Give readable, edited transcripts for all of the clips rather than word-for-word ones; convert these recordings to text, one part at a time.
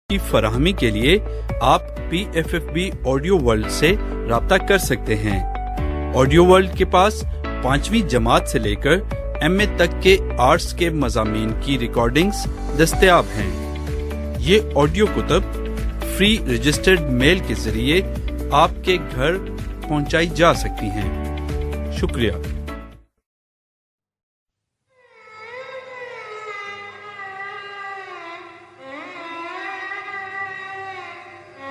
کی فراہمی کے لیے آپ PFFB آڈیو ورلڈ سے رابطہ کر سکتے ہیں۔ آڈیو ورلڈ کے پاس 5ویں جماعت سے لے کر MA تک کے آرٹس کے مضامین کی ریکارڈنگز دستیاب ہیں۔ یہ آڈیو کتب فری رجسٹرڈ میل کے ذریعے آپ کے گھر پہنچائی جا سکتی ہیں۔ شکریہ۔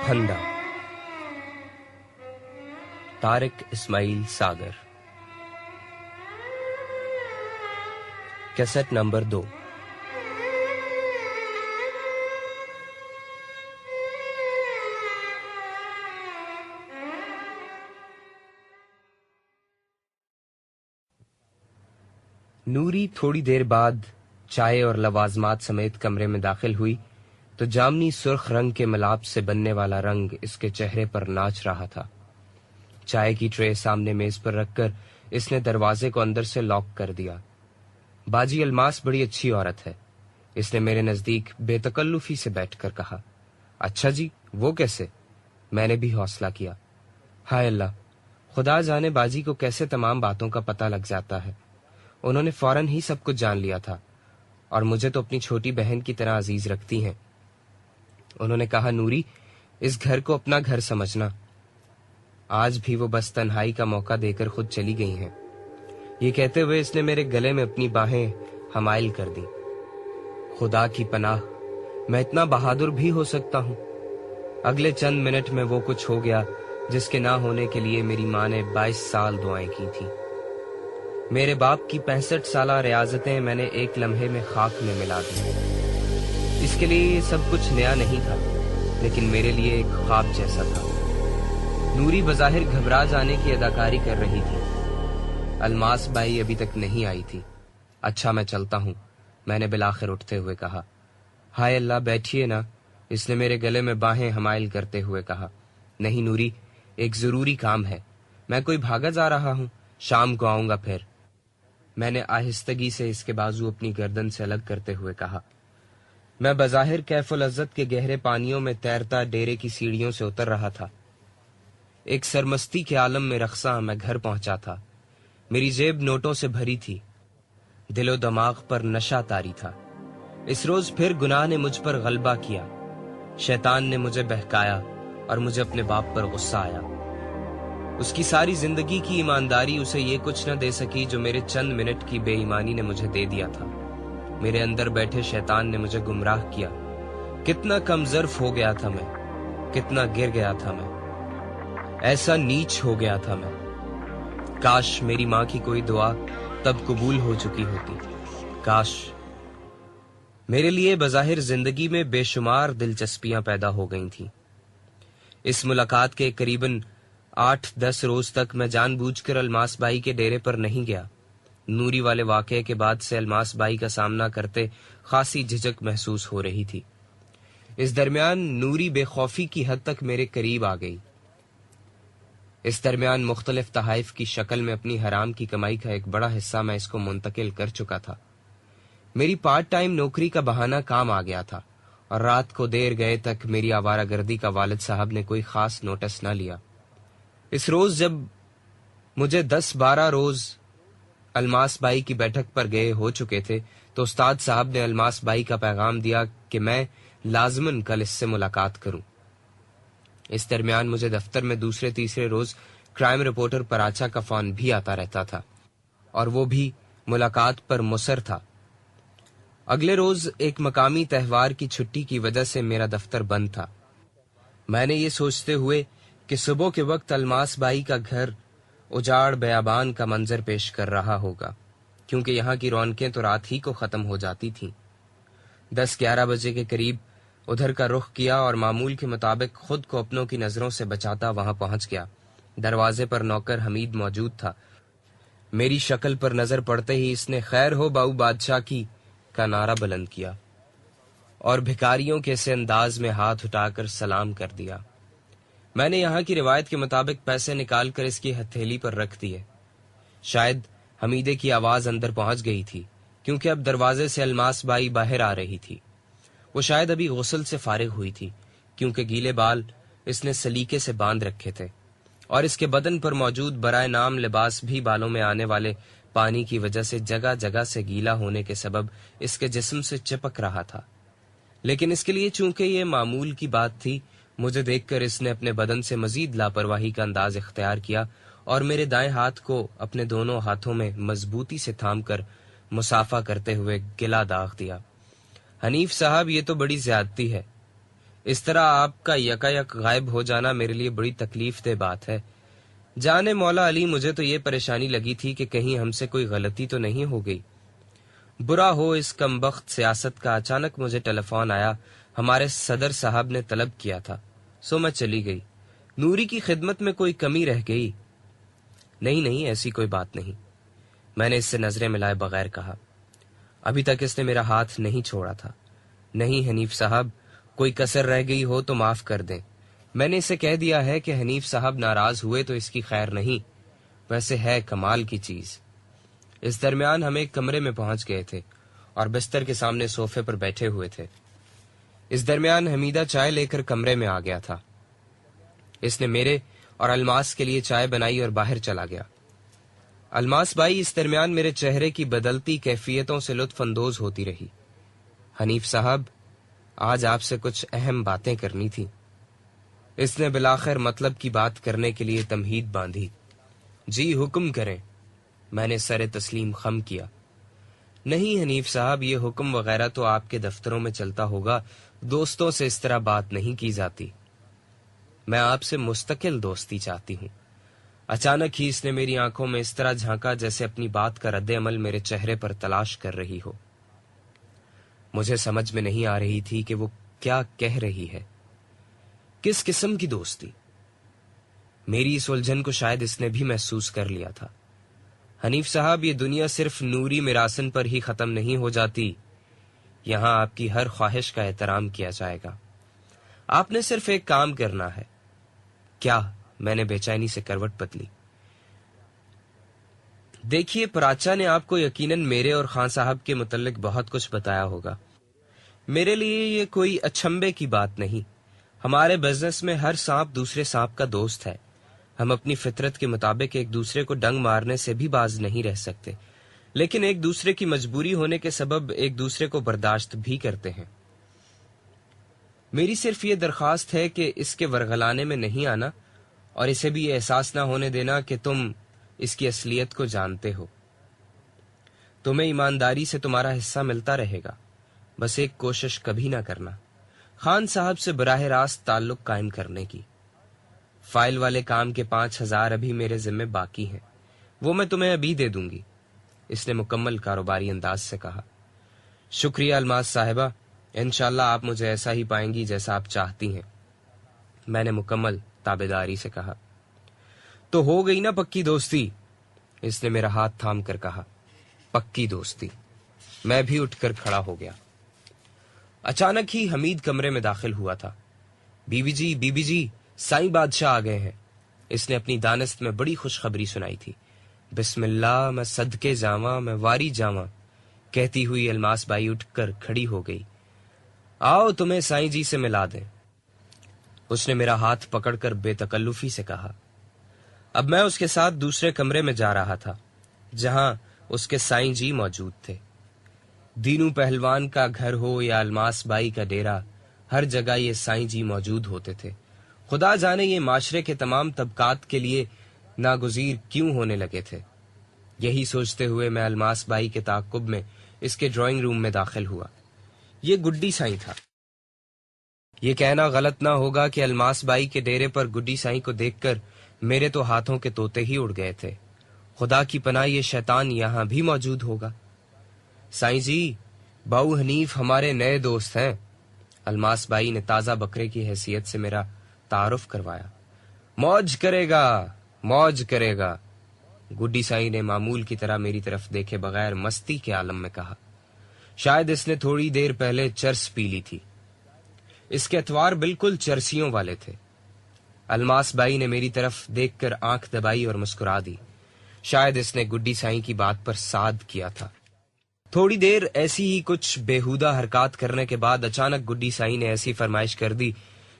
پھندا، طارق اسماعیل ساگر، کیسٹ نمبر 2۔ نوری تھوڑی دیر بعد چائے اور لوازمات سمیت کمرے میں داخل ہوئی تو جامنی سرخ رنگ کے ملاب سے بننے والا رنگ اس کے چہرے پر ناچ رہا تھا۔ چائے کی ٹرے سامنے میز پر رکھ کر اس نے دروازے کو اندر سے لاک کر دیا۔ باجی الماس بڑی اچھی عورت ہے، اس نے میرے نزدیک بے تکلفی سے بیٹھ کر کہا۔ اچھا جی، وہ کیسے؟ میں نے بھی حوصلہ کیا۔ ہائے اللہ، خدا جانے باجی کو کیسے تمام باتوں کا پتہ لگ جاتا ہے۔ انہوں نے فوراً ہی سب کچھ جان لیا تھا اور مجھے تو اپنی چھوٹی بہن کی طرح عزیز رکھتی ہیں۔ انہوں نے کہا، نوری، اس گھر کو اپنا گھر سمجھنا۔ آج بھی وہ بس تنہائی کا موقع دے کر خود چلی گئی ہیں۔ یہ کہتے ہوئے اس نے میرے گلے میں اپنی باہیں حمائل کر دیں۔ خدا کی پناہ، میں اتنا بہادر بھی ہو سکتا ہوں؟ اگلے چند منٹ میں وہ کچھ ہو گیا جس کے نہ ہونے کے لیے میری ماں نے 22 سال دعائیں کی تھی۔ میرے باپ کی 65 سالہ ریاضتیں میں نے ایک لمحے میں خاک میں ملا دی۔ اس کے لیے یہ سب کچھ نیا نہیں تھا، لیکن میرے لیے ایک خواب جیسا تھا۔ نوری بظاہر گھبرا جانے کی اداکاری کر رہی تھی۔ الماس بائی ابھی تک نہیں آئی تھی۔ اچھا، میں چلتا ہوں، میں نے بالآخر اٹھتے ہوئے کہا۔ ہائے اللہ، بیٹھیے نا، اس نے میرے گلے میں باہیں حمائل کرتے ہوئے کہا۔ نہیں نوری، ایک ضروری کام ہے، میں کوئی بھاگا جا رہا ہوں، شام کو آؤں گا پھر۔ میں نے آہستگی سے اس کے بازو اپنی گردن سے الگ کرتے ہوئے کہا۔ میں بظاہر کیف و لذت کے گہرے پانیوں میں تیرتا ڈیرے کی سیڑھیوں سے اتر رہا تھا۔ ایک سرمستی کے عالم میں رقصاں میں گھر پہنچا تھا۔ میری جیب نوٹوں سے بھری تھی، دل و دماغ پر نشہ طاری تھا۔ اس روز پھر گناہ نے مجھ پر غلبہ کیا۔ شیطان نے مجھے بہکایا اور مجھے اپنے باپ پر غصہ آیا۔ اس کی ساری زندگی کی ایمانداری اسے یہ کچھ نہ دے سکی جو میرے چند منٹ کی بے ایمانی نے مجھے دے دیا تھا۔ میرے اندر بیٹھے شیطان نے مجھے گمراہ کیا۔ کتنا کم ظرف ہو گیا تھا میں، کتنا گر گیا تھا میں، ایسا نیچ ہو گیا تھا میں۔ کاش میری ماں کی کوئی دعا تب قبول ہو چکی ہوتی۔ کاش۔ میرے لیے بظاہر زندگی میں بے شمار دلچسپیاں پیدا ہو گئی تھیں۔ اس ملاقات کے قریباً 8-10 روز تک میں جان بوجھ کر الماس بائی کے ڈیرے پر نہیں گیا۔ نوری والے واقعے کے بعد سے الماس بائی کا سامنا کرتے خاصی جھجک محسوس ہو رہی تھی۔ اس درمیان نوری بے خوفی کی حد تک میرے قریب آ گئی۔ اس درمیان مختلف تحائف کی شکل میں اپنی حرام کی کمائی کا ایک بڑا حصہ میں اس کو منتقل کر چکا تھا۔ میری پارٹ ٹائم نوکری کا بہانہ کام آ گیا تھا اور رات کو دیر گئے تک میری آوارہ گردی کا والد صاحب نے کوئی خاص نوٹس نہ لیا۔ اس روز جب مجھے 10-12 روز الماس بائی کی بیٹھک پر گئے ہو چکے تھے تو استاد صاحب نے الماس بائی کا پیغام دیا کہ میں لازماً کل اس سے ملاقات کروں۔ اس درمیان مجھے دفتر میں دوسرے تیسرے روز کرائم رپورٹر پراچا کا فون بھی آتا رہتا تھا اور وہ بھی ملاقات پر مصر تھا۔ اگلے روز ایک مقامی تہوار کی چھٹی کی وجہ سے میرا دفتر بند تھا۔ میں نے یہ سوچتے ہوئے کہ صبح کے وقت الماس بائی کا گھر اجاڑ بیابان کا منظر پیش کر رہا ہوگا، کیونکہ یہاں کی رونقیں تو رات ہی کو ختم ہو جاتی تھیں۔ 10-11 بجے کے قریب ادھر کا رخ کیا اور معمول کے مطابق خود کو اپنوں کی نظروں سے بچاتا وہاں پہنچ گیا۔ دروازے پر نوکر حمید موجود تھا۔ میری شکل پر نظر پڑتے ہی اس نے خیر ہو باؤ بادشاہ کی کا نعرہ بلند کیا اور بھکاریوں کے سے انداز میں ہاتھ اٹھا کر سلام کر دیا۔ میں نے یہاں کی روایت کے مطابق پیسے نکال کر اس کی ہتھیلی پر رکھ دیے۔ شاید حمیدے کی آواز اندر پہنچ گئی تھی، کیونکہ اب دروازے سے الماس بائی باہر آ رہی تھی۔ وہ شاید ابھی غسل سے فارغ ہوئی تھی، کیونکہ گیلے بال اس نے سلیقے سے باندھ رکھے تھے، اور اس کے بدن پر موجود برائے نام لباس بھی بالوں میں آنے والے پانی کی وجہ سے جگہ جگہ سے گیلا ہونے کے سبب اس کے جسم سے چپک رہا تھا۔ لیکن اس کے لیے چونکہ یہ معمول کی بات تھی، مجھے دیکھ کر اس نے اپنے بدن سے مزید لاپرواہی کا انداز اختیار کیا اور میرے دائیں ہاتھ کو اپنے دونوں ہاتھوں میں مضبوطی سے تھام کر مسافہ کرتے ہوئے گلا داغ دیا۔ حنیف صاحب، یہ تو بڑی زیادتی ہے۔ اس طرح آپ کا یکایک غائب ہو جانا میرے لیے بڑی تکلیف دہ بات ہے۔ جانے مولا علی، مجھے تو یہ پریشانی لگی تھی کہ کہیں ہم سے کوئی غلطی تو نہیں ہو گئی۔ برا ہو اس کمبخت سیاست کا، اچانک مجھے ٹیلی فون آیا، ہمارے صدر صاحب نے طلب کیا تھا، سو میں چلی گئی۔ نوری کی خدمت میں کوئی کمی رہ گئی؟ نہیں، ایسی کوئی بات نہیں، میں نے اس سے نظریں ملائے بغیر کہا۔ ابھی تک اس نے میرا ہاتھ نہیں چھوڑا تھا۔ نہیں حنیف صاحب، کوئی کسر رہ گئی ہو تو معاف کر دیں۔ میں نے اسے کہہ دیا ہے کہ حنیف صاحب ناراض ہوئے تو اس کی خیر نہیں، ویسے ہے کمال کی چیز۔ اس درمیان ہم ایک کمرے میں پہنچ گئے تھے اور بستر کے سامنے صوفے پر بیٹھے ہوئے تھے۔ اس درمیان حمیدہ چائے لے کر کمرے میں آ گیا تھا۔ اس نے میرے اور الماس کے لیے چائے بنائی اور باہر چلا گیا۔ الماس بائی اس درمیان میرے چہرے کی بدلتی کیفیتوں سے لطف اندوز ہوتی رہی۔ حنیف صاحب، آج آپ سے کچھ اہم باتیں کرنی تھی۔ اس نے بالآخر مطلب کی بات کرنے کے لیے تمہید باندھی۔ جی حکم کریں، میں نے سر تسلیم خم کیا۔ نہیں حنیف صاحب، یہ حکم وغیرہ تو آپ کے دفتروں میں چلتا ہوگا، دوستوں سے اس طرح بات نہیں کی جاتی۔ میں آپ سے مستقل دوستی چاہتی ہوں۔ اچانک ہی اس نے میری آنکھوں میں اس طرح جھانکا جیسے اپنی بات کا رد عمل میرے چہرے پر تلاش کر رہی ہو۔ مجھے سمجھ میں نہیں آ رہی تھی کہ وہ کیا کہہ رہی ہے۔ کس قسم کی دوستی؟ میری اس الجھن کو شاید اس نے بھی محسوس کر لیا تھا۔ حنیف صاحب، یہ دنیا صرف نوری میراسن پر ہی ختم نہیں ہو جاتی، یہاں آپ کی ہر خواہش کا احترام کیا جائے گا۔ آپ نے صرف ایک کام کرنا ہے۔ کیا؟ میں نے بے چینی سے کروٹ بدلی۔ دیکھیے، پراچا نے آپ کو یقیناً میرے اور خان صاحب کے متعلق بہت کچھ بتایا ہوگا۔ میرے لیے یہ کوئی اچھمبے کی بات نہیں۔ ہمارے بزنس میں ہر سانپ دوسرے سانپ کا دوست ہے۔ ہم اپنی فطرت کے مطابق ایک دوسرے کو ڈنگ مارنے سے بھی باز نہیں رہ سکتے، لیکن ایک دوسرے کی مجبوری ہونے کے سبب ایک دوسرے کو برداشت بھی کرتے ہیں۔ میری صرف یہ درخواست ہے کہ اس کے ورغلانے میں نہیں آنا اور اسے بھی یہ احساس نہ ہونے دینا کہ تم اس کی اصلیت کو جانتے ہو۔ تمہیں ایمانداری سے تمہارا حصہ ملتا رہے گا، بس ایک کوشش کبھی نہ کرنا خان صاحب سے براہ راست تعلق قائم کرنے کی۔ فائل والے کام کے 5000 ابھی میرے ذمے باقی ہیں، وہ میں تمہیں ابھی دے دوں گی، اس نے مکمل کاروباری انداز سے کہا۔ شکریہ الماس صاحبہ، انشاءاللہ آپ مجھے ایسا ہی پائیں گی جیسا آپ چاہتی ہیں، میں نے مکمل تابعداری سے کہا۔ تو ہو گئی نا پکی دوستی؟ اس نے میرا ہاتھ تھام کر کہا۔ پکی دوستی؟ میں بھی اٹھ کر کھڑا ہو گیا۔ اچانک ہی حمید کمرے میں داخل ہوا تھا۔ بی بی جی، سائیں بادشاہ آ گئے ہیں، اس نے اپنی دانست میں بڑی خوشخبری سنائی تھی۔ بسم اللہ، میں صدقے جاواں، میں واری جاواں، کہتی ہوئی الماس بائی اٹھ کر کھڑی ہو گئی۔ آؤ تمہیں سائیں جی سے ملا دیں، اس نے میرا ہاتھ پکڑ کر بے تکلفی سے کہا۔ اب میں اس کے ساتھ دوسرے کمرے میں جا رہا تھا جہاں اس کے سائیں جی موجود تھے۔ دینو پہلوان کا گھر ہو یا الماس بائی کا ڈیرا، ہر جگہ یہ سائیں جی موجود ہوتے تھے۔ خدا جانے یہ معاشرے کے تمام طبقات کے لیے ناگزیر کیوں ہونے لگے تھے۔ یہی سوچتے ہوئے میں الماس بائی کے تعاقب میں اس کے ڈرائنگ روم میں داخل ہوا۔ یہ گڈی سائیں تھا۔ یہ کہنا غلط نہ ہوگا کہ الماس بائی کے ڈیرے پر گڈی سائیں کو دیکھ کر میرے تو ہاتھوں کے طوطے ہی اڑ گئے تھے۔ خدا کی پناہ یہ شیطان یہاں بھی موجود ہوگا۔ سائیں جی، باؤ حنیف ہمارے نئے دوست ہیں، الماس بائی نے تازہ بکرے کی حیثیت سے میرا تعارف کروایا۔ موج کرے گا، موج کرے گا، گڈی سائیں نے معمول کی طرح میری طرف دیکھے بغیر مستی کے عالم میں کہا۔ شاید اس نے تھوڑی دیر پہلے چرس پی لی تھی۔ اس کے اتوار بالکل چرسیوں والے تھے۔ الماس بائی نے میری طرف دیکھ کر آنکھ دبائی اور مسکرا دی۔ شاید اس نے گڈی سائیں کی بات پر ساد کیا تھا۔ تھوڑی دیر ایسی ہی کچھ بےہودہ حرکات کرنے کے بعد اچانک گڈی سائی نے ایسی فرمائش کر دی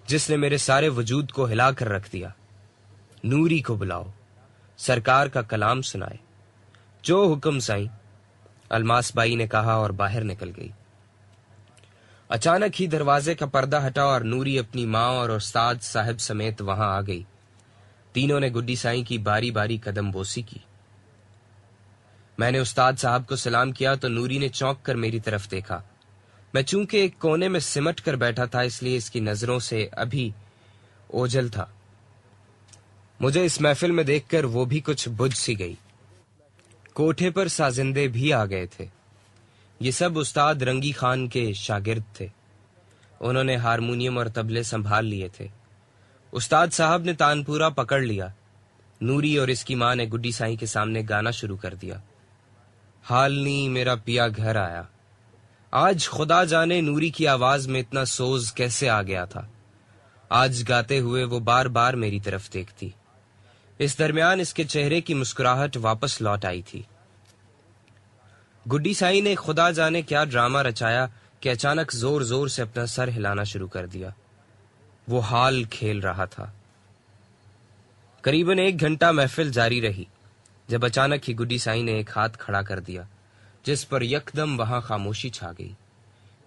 جس نے میرے سارے وجود کو ہلا کر رکھ دیا. نوری کو بلاؤ، سرکار کا کلام سنائے. جو حکم سائیں، الماس بائی نے کہا اور باہر نکل گئی. اچانک ہی دروازے کا پردہ ہٹا اور نوری اپنی ماں اور استاد صاحب سمیت وہاں آ گئی. تینوں نے گڈی سائیں کی باری باری قدم بوسی کی. میں نے استاد صاحب کو سلام کیا تو نوری نے چونک کر میری طرف دیکھا. میں چونکہ ایک کونے میں سمٹ کر بیٹھا تھا اس لیے اس کی نظروں سے ابھی اوجھل تھا. مجھے اس محفل میں دیکھ کر وہ بھی کچھ بجھ سی گئی. کوٹھے پر سازندے بھی آ گئے تھے. یہ سب استاد رنگی خان کے شاگرد تھے. انہوں نے ہارمونیم اور طبلے سنبھال لیے تھے. استاد صاحب نے تانپورا پکڑ لیا. نوری اور اس کی ماں نے گڈی سائیں کے سامنے گانا شروع کر دیا. حالنی میرا پیا گھر آیا. آج خدا جانے نوری کی آواز میں اتنا سوز کیسے آ گیا تھا. آج گاتے ہوئے وہ بار بار میری طرف دیکھتی. اس درمیان اس کے چہرے کی مسکراہٹ واپس لوٹ آئی تھی. گڈی سائی نے خدا جانے کیا ڈرامہ رچایا کہ اچانک زور زور سے اپنا سر ہلانا شروع کر دیا. وہ حال کھیل رہا تھا. قریباً 1 گھنٹہ محفل جاری رہی جب اچانک ہی گڈی سائی نے ایک ہاتھ کھڑا کر دیا جس پر یکدم وہاں خاموشی چھا گئی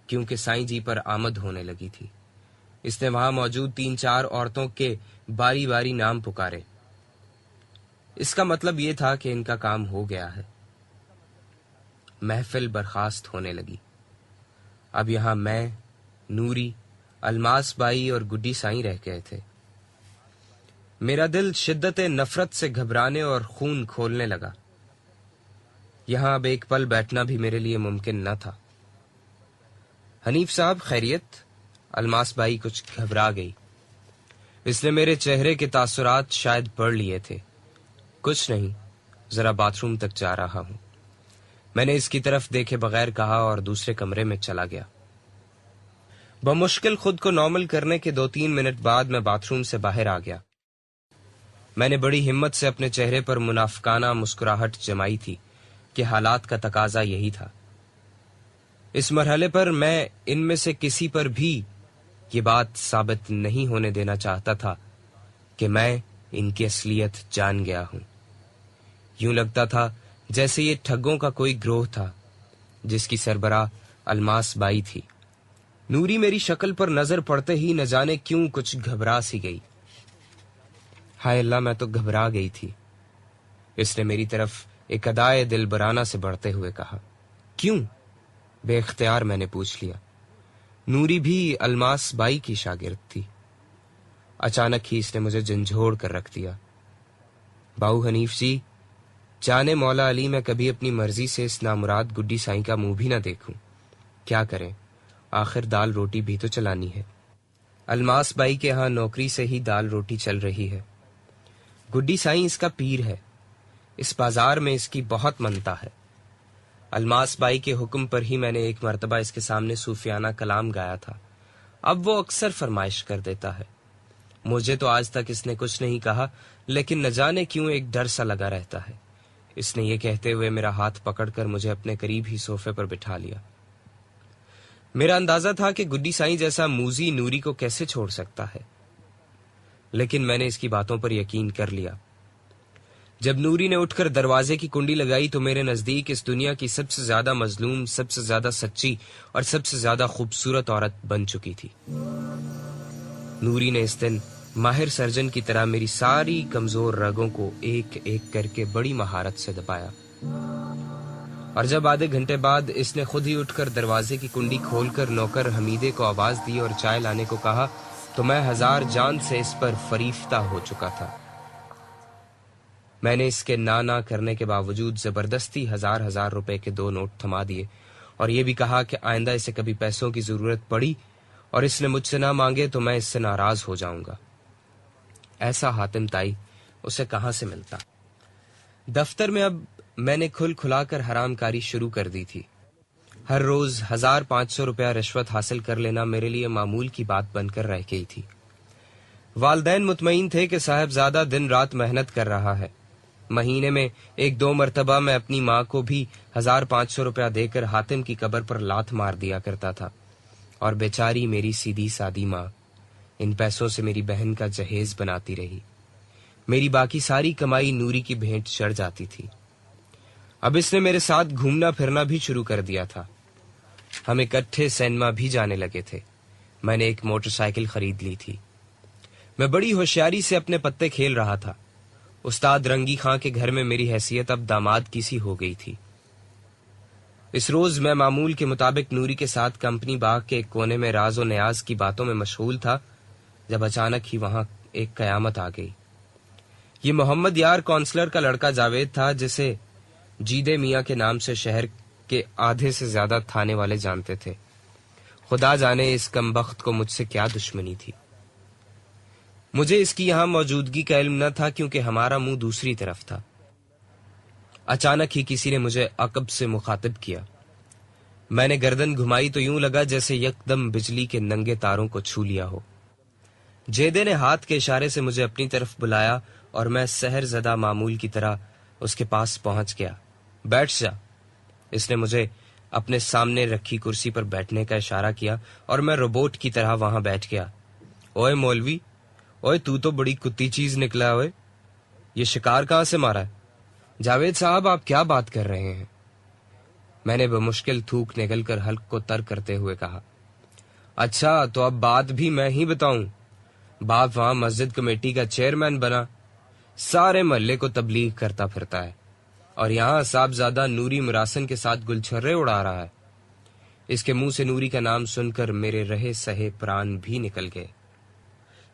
کیونکہ سائیں جی پر آمد ہونے لگی تھی. اس نے وہاں موجود 3-4 عورتوں کے باری باری نام پکارے. اس کا مطلب یہ تھا کہ ان کا کام ہو گیا ہے. محفل برخاست ہونے لگی. اب یہاں میں، نوری، الماس بائی اور گڈی سائیں رہ گئے تھے. میرا دل شدت نفرت سے گھبرانے اور خون کھولنے لگا. یہاں اب ایک پل بیٹھنا بھی میرے لیے ممکن نہ تھا. حنیف صاحب خیریت؟ الماس بائی کچھ گھبرا گئی. اس نے میرے چہرے کے تاثرات شاید پڑھ لیے تھے. کچھ نہیں، ذرا باتھ روم تک جا رہا ہوں. میں نے اس کی طرف دیکھے بغیر کہا اور دوسرے کمرے میں چلا گیا. بمشکل خود کو نارمل کرنے کے 2-3 منٹ بعد میں باتھ روم سے باہر آ گیا. میں نے بڑی ہمت سے اپنے چہرے پر منافقانہ مسکراہٹ جمائی تھی کہ حالات کا تقاضا یہی تھا. اس مرحلے پر میں ان میں سے کسی پر بھی یہ بات ثابت نہیں ہونے دینا چاہتا تھا کہ میں ان کی اصلیت جان گیا ہوں. یوں لگتا تھا جیسے یہ ٹھگوں کا کوئی گروہ تھا جس کی سربراہ الماس بائی تھی. نوری میری شکل پر نظر پڑتے ہی نہ جانے کیوں کچھ گھبرا سی گئی. ہائے اللہ، میں تو گھبرا گئی تھی. اس نے میری طرف ایک ادائے دل برانہ سے بڑھتے ہوئے کہا. کیوں؟ بے اختیار میں نے پوچھ لیا. نوری بھی الماس بائی کی شاگرد تھی. اچانک ہی اس نے مجھے جھنجھوڑ کر رکھ دیا. باؤ حنیف جی، جانے مولا علی میں کبھی اپنی مرضی سے اس نامراد گڈی سائیں کا منہ بھی نہ دیکھوں. کیا کریں، آخر دال روٹی بھی تو چلانی ہے. الماس بائی کے ہاں نوکری سے ہی دال روٹی چل رہی ہے. گڈی سائیں اس کا پیر ہے. اس بازار میں اس کی بہت منتا ہے. الماس بائی کے حکم پر ہی میں نے ایک مرتبہ اس کے سامنے صوفیانہ کلام گایا تھا. اب وہ اکثر فرمائش کر دیتا ہے. مجھے تو آج تک اس نے کچھ نہیں کہا، لیکن نہ جانے کیوں ایک ڈر سا لگا رہتا ہے. اس نے یہ کہتے ہوئے میرا ہاتھ پکڑ کر مجھے اپنے قریب ہی صوفے پر بٹھا لیا. میرا اندازہ تھا کہ گڈی سائیں جیسا موذی نوری کو کیسے چھوڑ سکتا ہے، لیکن میں نے اس کی باتوں پر یقین کر لیا. جب نوری نے اٹھ کر دروازے کی کنڈی لگائی تو میرے نزدیک اس دنیا کی سب سے زیادہ مظلوم، سب سے زیادہ سچی اور سب سے زیادہ خوبصورت عورت بن چکی تھی. نوری نے اس دن ماہر سرجن کی طرح میری ساری کمزور رگوں کو ایک ایک کر کے بڑی مہارت سے دبایا. اور جب آدھے گھنٹے بعد اس نے خود ہی اٹھ کر دروازے کی کنڈی کھول کر نوکر حمیدے کو آواز دی اور چائے لانے کو کہا تو میں 1000 جان سے اس پر فریفتہ ہو چکا تھا. میں نے اس کے نہ کرنے کے باوجود زبردستی 1000 روپے کے 2 نوٹ تھما دیے اور یہ بھی کہا کہ آئندہ اسے کبھی پیسوں کی ضرورت پڑی اور اس نے مجھ سے نہ مانگے تو میں اس سے ناراض ہو جاؤں گا. ایسا حاتم تائی اسے کہاں سے ملتا. دفتر میں اب میں نے کھل کھلا کر حرام کاری شروع کر دی تھی. ہر روز 1500 روپیہ رشوت حاصل کر لینا میرے لیے معمول کی بات بن کر رہ گئی تھی. والدین مطمئن تھے کہ صاحبزادہ دن رات محنت کر رہا ہے. مہینے میں 1-2 مرتبہ میں اپنی ماں کو بھی 1500 روپیہ دے کر حاتم کی قبر پر لات مار دیا کرتا تھا، اور بیچاری میری سیدھی سادی ماں ان پیسوں سے میری بہن کا جہیز بناتی رہی۔ میری باقی ساری کمائی نوری کی بھیٹ چڑھ جاتی تھی۔ اب اس نے میرے ساتھ گھومنا پھرنا بھی شروع کر دیا تھا۔ ہم اکٹھے سینما بھی جانے لگے تھے۔ میں نے ایک موٹر سائیکل خرید لی تھی۔ میں بڑی ہوشیاری سے اپنے پتے کھیل رہا تھا۔ استاد رنگی خاں کے گھر میں میری حیثیت اب داماد کی سی ہو گئی تھی۔ اس روز میں معمول کے مطابق نوری کے ساتھ کمپنی باغ کے ایک کونے میں راز و نیاز کی باتوں میں مشغول تھا، جب اچانک ہی وہاں ایک قیامت آ گئی۔ یہ محمد یار کونسلر کا لڑکا جاوید تھا، جسے جیدے میاں کے نام سے شہر کے آدھے سے زیادہ تھانے والے جانتے تھے۔ خدا جانے اس کمبخت کو مجھ سے کیا دشمنی تھی۔ مجھے اس کی یہاں موجودگی کا علم نہ تھا، کیونکہ ہمارا منہ دوسری طرف تھا۔ اچانک ہی کسی نے مجھے عقب سے مخاطب کیا۔ میں نے گردن گھمائی تو یوں لگا جیسے یکدم بجلی کے ننگے تاروں کو چھو لیا ہو۔ جیدے نے ہاتھ کے اشارے سے مجھے اپنی طرف بلایا اور میں سحر زدہ معمول کی طرح اس کے پاس پہنچ گیا۔ بیٹھ جا۔ اس نے مجھے اپنے سامنے رکھی کرسی پر بیٹھنے کا اشارہ کیا اور میں روبوٹ کی طرح وہاں بیٹھ گیا۔ اوئے مولوی، اوئے تو بڑی کتی چیز نکلا اوئے، یہ شکار کہاں سے مارا ہے؟ جاوید صاحب، آپ کیا بات کر رہے ہیں؟ میں نے بمشکل تھوک نگل کر حلق کو تر کرتے ہوئے کہا، اچھا تو اب بات بھی میں ہی بتاؤں۔ باپ وہاں مسجد کمیٹی کا چیئرمین بنا، سارے محلے کو تبلیغ کرتا پھرتا ہے، اور یہاں صاحبزادہ نوری مراسن کے ساتھ گلچھرے اڑا رہا ہے۔ اس کے منہ سے نوری کا نام سن کر میرے رہے سہے پران بھی نکل گئے۔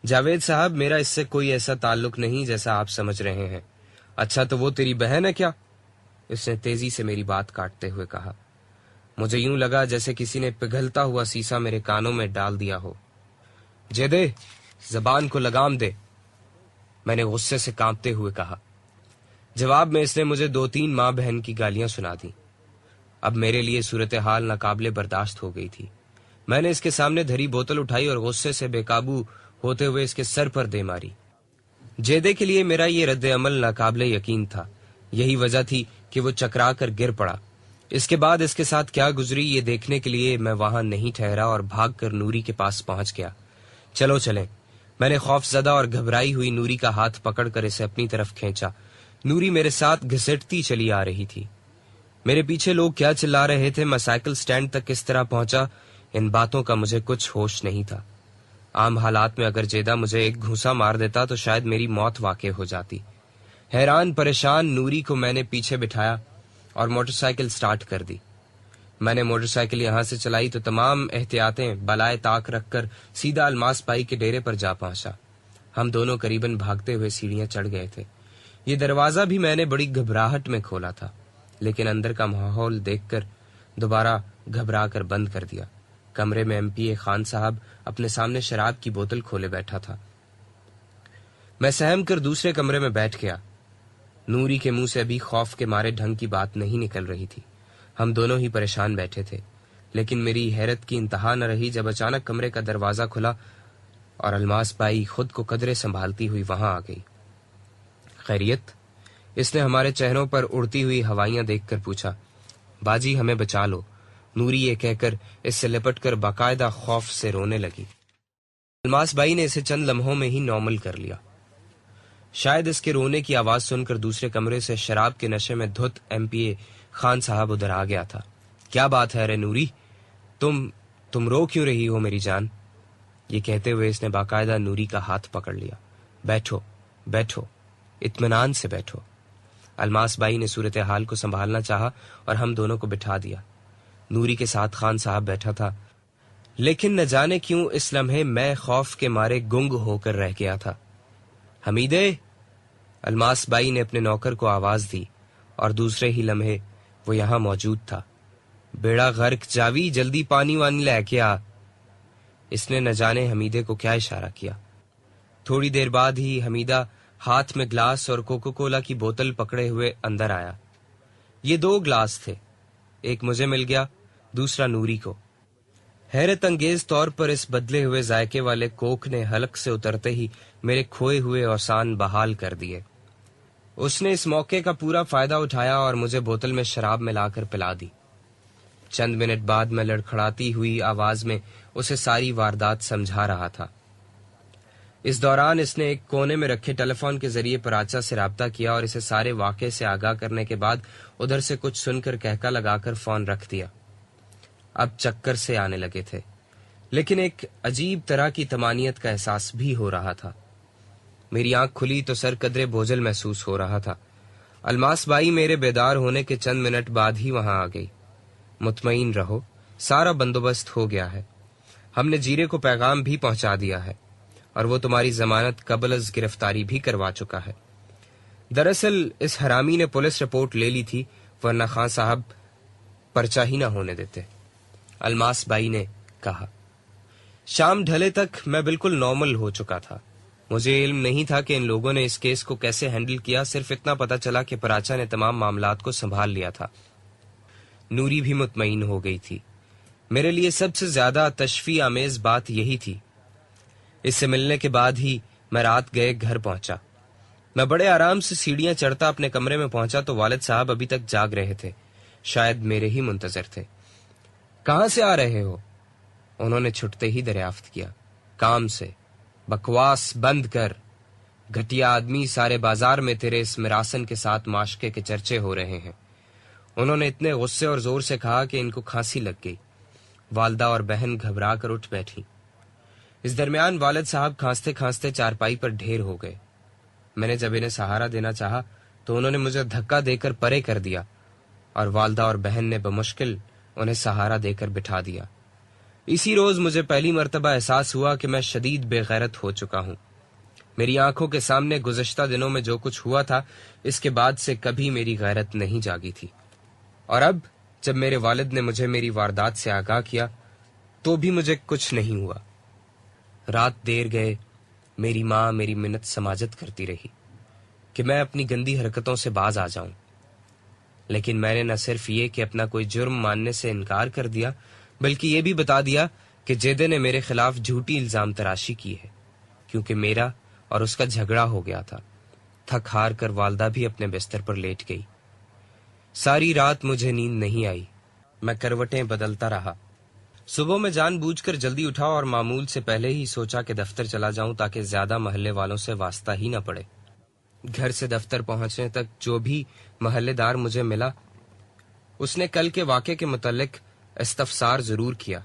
جاوید صاحب، میرا اس سے کوئی ایسا تعلق نہیں جیسا آپ سمجھ رہے ہیں۔ اچھا تو وہ تیری بہن ہے کیا؟ اس نے تیزی سے میری بات کاٹتے ہوئے کہا۔ مجھے یوں لگا جیسے کسی نے پگھلتا ہوا سیسا میرے کانوں میں ڈال دیا ہو۔ جیدے، زبان کو لگام دے، میں نے غصے سے کانپتے ہوئے کہا۔ جواب میں اس نے مجھے 2-3 ماں بہن کی گالیاں سنا دیں۔ اب میرے لیے صورتحال ناقابل برداشت ہو گئی تھی۔ میں نے اس کے سامنے دھری بوتل اٹھائی اور غصے سے بے قابو ہوتے ہوئے اس کے سر پر دے ماری۔ جیدے کے لیے میرا یہ رد عمل ناقابل یقین تھا۔ یہی وجہ تھی کہ وہ چکرا کر گر پڑا۔ اس کے بعد اس کے ساتھ کیا گزری یہ دیکھنے کے لیے میں وہاں نہیں ٹھہرا اور بھاگ کر نوری کے پاس پہنچ گیا۔ چلو چلیں۔ میں نے خوف زدہ اور گھبرائی ہوئی نوری کا ہاتھ پکڑ کر اسے اپنی طرف کھینچا۔ نوری میرے ساتھ گھسٹتی چلی آ رہی تھی۔ میرے پیچھے لوگ کیا چلا رہے تھے، میں سائیکل سٹینڈ تک کس طرح پہنچا، ان باتوں کا مجھے کچھ ہوش نہیں تھا۔ عام حالات میں اگر جیدہ مجھے ایک گھوسا مار دیتا تو شاید میری موت واقع ہو جاتی۔ حیران پریشان نوری کو میں نے پیچھے بٹھایا اور موٹر سائیکل سٹارٹ کر دی۔ میں نے موٹر سائیکل یہاں سے چلائی تو تمام احتیاطیں بالائے طاق رکھ کر سیدھا الماس بھائی کے ڈیرے پر جا پہنچا۔ ہم دونوں قریباً بھاگتے ہوئے سیڑھیاں چڑھ گئے تھے۔ یہ دروازہ بھی میں نے بڑی گھبراہٹ میں کھولا تھا، لیکن اندر کا ماحول دیکھ کر دوبارہ گھبرا کر بند کر دیا۔ کمرے میں MP خان صاحب اپنے سامنے شراب کی بوتل کھولے بیٹھا تھا۔ میں سہم کر دوسرے کمرے میں بیٹھ گیا۔ نوری کے منہ سے ابھی خوف کے مارے ڈھنگ کی بات نہیں نکل رہی تھی۔ ہم دونوں ہی پریشان بیٹھے تھے، لیکن میری حیرت کی انتہا نہ رہی جب اچانک کمرے کا دروازہ کھلا اور الماس بائی خود کو قدرے سنبھالتی ہوئی وہاں آ گئی۔ خیریت؟ اس نے ہمارے چہروں پر اڑتی ہوئی ہوائیاں دیکھ کر پوچھا۔ باجی ہمیں بچا لو، نوری یہ کہہ کر اس سے لپٹ کر باقاعدہ خوف سے رونے لگی۔ الماس بائی نے اسے چند لمحوں میں ہی نارمل کر لیا۔ شاید اس کے رونے کی آواز سن کر دوسرے کمرے سے شراب کے نشے میں دھت MP خان صاحب ادھر آ گیا تھا۔ کیا بات ہے رے نوری، تم رو کیوں رہی ہو میری جان؟ یہ کہتے ہوئے اس نے باقاعدہ نوری کا ہاتھ پکڑ لیا۔ بیٹھو بیٹھو، اطمینان سے بیٹھو۔ الماس بائی نے صورتحال کو سنبھالنا چاہا اور ہم دونوں کو بٹھا دیا۔ نوری کے ساتھ خان صاحب بیٹھا تھا، لیکن نہ جانے کیوں اس لمحے میں خوف کے مارے گنگ ہو کر رہ گیا تھا۔ حمیدے، الماس بائی نے اپنے نوکر کو آواز دی اور دوسرے ہی لمحے وہ یہاں موجود تھا۔ بیڑا غرق جاوی، جلدی پانی وانی لے کے آ۔ اس نے نہ جانے حمیدے کو کیا اشارہ کیا۔ تھوڑی دیر بعد ہی حمیدہ ہاتھ میں گلاس اور کوکو کولا کی بوتل پکڑے ہوئے اندر آیا۔ یہ 2 گلاس تھے، ایک مجھے مل گیا، دوسرا نوری کو۔ حیرت انگیز طور پر اس بدلے ہوئے ذائقے والے کوک نے حلق سے اترتے ہی میرے کھوئے ہوئے اوسان بحال کر دیے۔ اس نے اس موقع کا پورا فائدہ اٹھایا اور مجھے بوتل میں شراب ملا کر پلا دی۔ چند منٹ بعد میں لڑکھڑاتی ہوئی آواز میں اسے ساری واردات سمجھا رہا تھا۔ اس دوران اس نے ایک کونے میں رکھے ٹیلی فون کے ذریعے پراچا سے رابطہ کیا اور اسے سارے واقعے سے آگاہ کرنے کے بعد ادھر سے کچھ سن کر کہکا لگا کر فون رکھ دیا۔ اب چکر سے آنے لگے تھے، لیکن ایک عجیب طرح کی طمانینت کا احساس بھی ہو رہا تھا۔ میری آنکھ کھلی تو سر قدرے بوجھل محسوس ہو رہا تھا۔ الماس بائی میرے بیدار ہونے کے چند منٹ بعد ہی وہاں آ گئی۔ مطمئن رہو، سارا بندوبست ہو گیا ہے۔ ہم نے جیرے کو پیغام بھی پہنچا دیا ہے اور وہ تمہاری ضمانت قبل از گرفتاری بھی کروا چکا ہے۔ دراصل اس حرامی نے پولیس رپورٹ لے لی تھی، ورنہ خان صاحب پرچہ ہی نہ ہونے دیتے، الماس بائی نے کہا۔ شام ڈھلے تک میں بالکل نارمل ہو چکا تھا۔ مجھے علم نہیں تھا کہ ان لوگوں نے اس کیس کو کیسے ہینڈل کیا، صرف اتنا پتا چلا کہ پراچا نے تمام معاملات کو سنبھال لیا تھا۔ نوری بھی مطمئن ہو گئی تھی۔ میرے لیے سب سے زیادہ تشفیع آمیز بات یہی تھی۔ اس سے ملنے کے بعد ہی میں رات گئے گھر پہنچا۔ میں بڑے آرام سے سیڑھیاں چڑھتا اپنے کمرے میں پہنچا تو والد صاحب ابھی تک جاگ رہے تھے، شاید میرے ہی منتظر تھے۔ کہاں سے آ رہے ہو؟ انہوں نے چھٹتے ہی دریافت کیا۔ کام سے۔ بکواس بند کر، گھٹیا آدمی، سارے بازار میں تیرے اس مراسن کے ساتھ معاشقے کے چرچے ہو رہے ہیں۔ انہوں نے اتنے غصے اور زور سے کہا کہ ان کو کھانسی لگ گئی۔ والدہ اور بہن گھبرا کر اٹھ بیٹھی۔ اس درمیان والد صاحب کھانستے کھانستے چارپائی پر ڈھیر ہو گئے۔ میں نے جب انہیں سہارا دینا چاہا تو انہوں نے مجھے دھکا دے کر پرے کر دیا اور والدہ اور بہن نے بمشکل انہیں سہارا دے کر بٹھا دیا۔ اسی روز مجھے پہلی مرتبہ احساس ہوا کہ میں شدید بے غیرت ہو چکا ہوں۔ میری آنکھوں کے سامنے گزشتہ دنوں میں جو کچھ ہوا تھا، اس کے بعد سے کبھی میری غیرت نہیں جاگی تھی۔ اور اب جب میرے والد نے مجھے میری واردات سے آگاہ کیا تو بھی مجھے کچھ نہیں ہوا۔ رات دیر گئے میری ماں میری منت سماجت کرتی رہی کہ میں اپنی گندی حرکتوں سے باز آ جاؤں، لیکن میں نے نہ صرف یہ کہ اپنا کوئی جرم ماننے سے انکار کر دیا، بلکہ یہ بھی بتا دیا کہ جیدے نے میرے خلاف جھوٹی الزام تراشی کی ہے، کیونکہ میرا اور اس کا جھگڑا ہو گیا تھا۔ تھک ہار کر والدہ بھی اپنے بستر پر لیٹ گئی۔ ساری رات مجھے نیند نہیں آئی، میں کروٹیں بدلتا رہا۔ صبح میں جان بوجھ کر جلدی اٹھا اور معمول سے پہلے ہی سوچا کہ دفتر چلا جاؤں تاکہ زیادہ محلے والوں سے واسطہ ہی نہ پڑے۔ گھر سے دفتر پہنچنے تک جو بھی محلے دار مجھے ملا، اس نے کل کے واقعے کے متعلق استفسار ضرور کیا،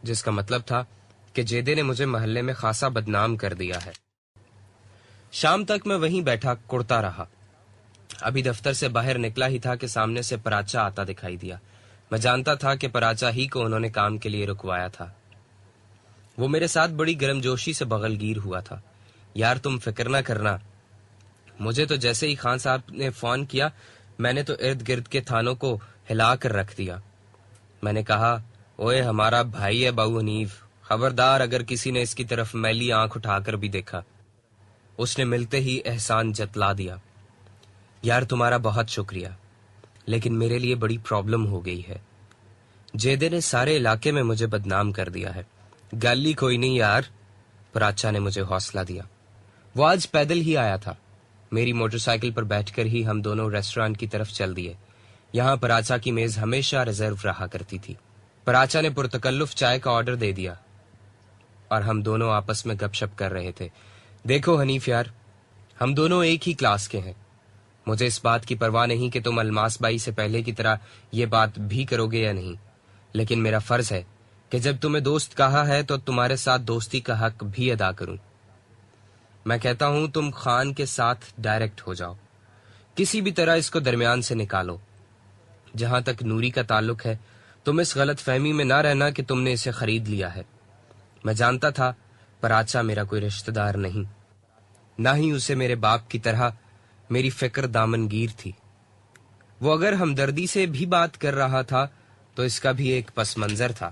جس کا مطلب تھا کہ جیدے نے مجھے محلے میں خاصا بدنام کر دیا ہے۔ شام تک میں وہیں بیٹھا کڑتا رہا۔ ابھی دفتر سے باہر نکلا ہی تھا کہ سامنے سے پراچا آتا دکھائی دیا۔ میں جانتا تھا کہ پراچا ہی کو انہوں نے کام کے لیے رکوایا تھا۔ وہ میرے ساتھ بڑی گرم جوشی سے بغل گیر ہوا تھا۔ یار تم فکر نہ کرنا، مجھے تو جیسے ہی خان صاحب نے فون کیا میں نے تو ارد گرد کے تھانوں کو ہلا کر رکھ دیا۔ میں نے کہا، اوئے ہمارا بھائی ہے باؤ حنیف، خبردار اگر کسی نے اس کی طرف میلی آنکھ اٹھا کر بھی دیکھا۔ اس نے ملتے ہی احسان جتلا دیا۔ یار تمہارا بہت شکریہ، لیکن میرے لیے بڑی پرابلم ہو گئی ہے۔ جیدے نے سارے علاقے میں مجھے بدنام کر دیا ہے۔ گالی کوئی نہیں یار، پراچا نے مجھے حوصلہ دیا۔ وہ آج پیدل ہی آیا تھا۔ میری موٹر سائیکل پر بیٹھ کر ہی ہم دونوں ریسٹورانٹ کی طرف چل دیے۔ یہاں پراچا کی میز ہمیشہ ریزرو رہا کرتی تھی۔ پراچا نے پرتکلف چائے کا آرڈر دے دیا اور ہم دونوں آپس میں گپ شپ کر رہے تھے۔ دیکھو حنیف یار، ہم دونوں ایک ہی کلاس کے ہیں۔ مجھے اس بات کی پرواہ نہیں کہ تم الماس بائی سے پہلے کی طرح یہ بات بھی کرو گے یا نہیں، لیکن میرا فرض ہے کہ جب تمہیں دوست کہا ہے تو تمہارے ساتھ دوستی کا حق بھی ادا کروں۔ میں کہتا ہوں تم خان کے ساتھ ڈائریکٹ ہو جاؤ، کسی بھی طرح اس کو درمیان سے نکالو۔ جہاں تک نوری کا تعلق ہے، تم اس غلط فہمی میں نہ رہنا کہ تم نے اسے خرید لیا ہے۔ میں جانتا تھا پراچا میرا کوئی رشتہ دار نہیں، نہ ہی اسے میرے باپ کی طرح میری فکر دامنگیر تھی۔ وہ اگر ہمدردی سے بھی بات کر رہا تھا تو اس کا بھی ایک پس منظر تھا۔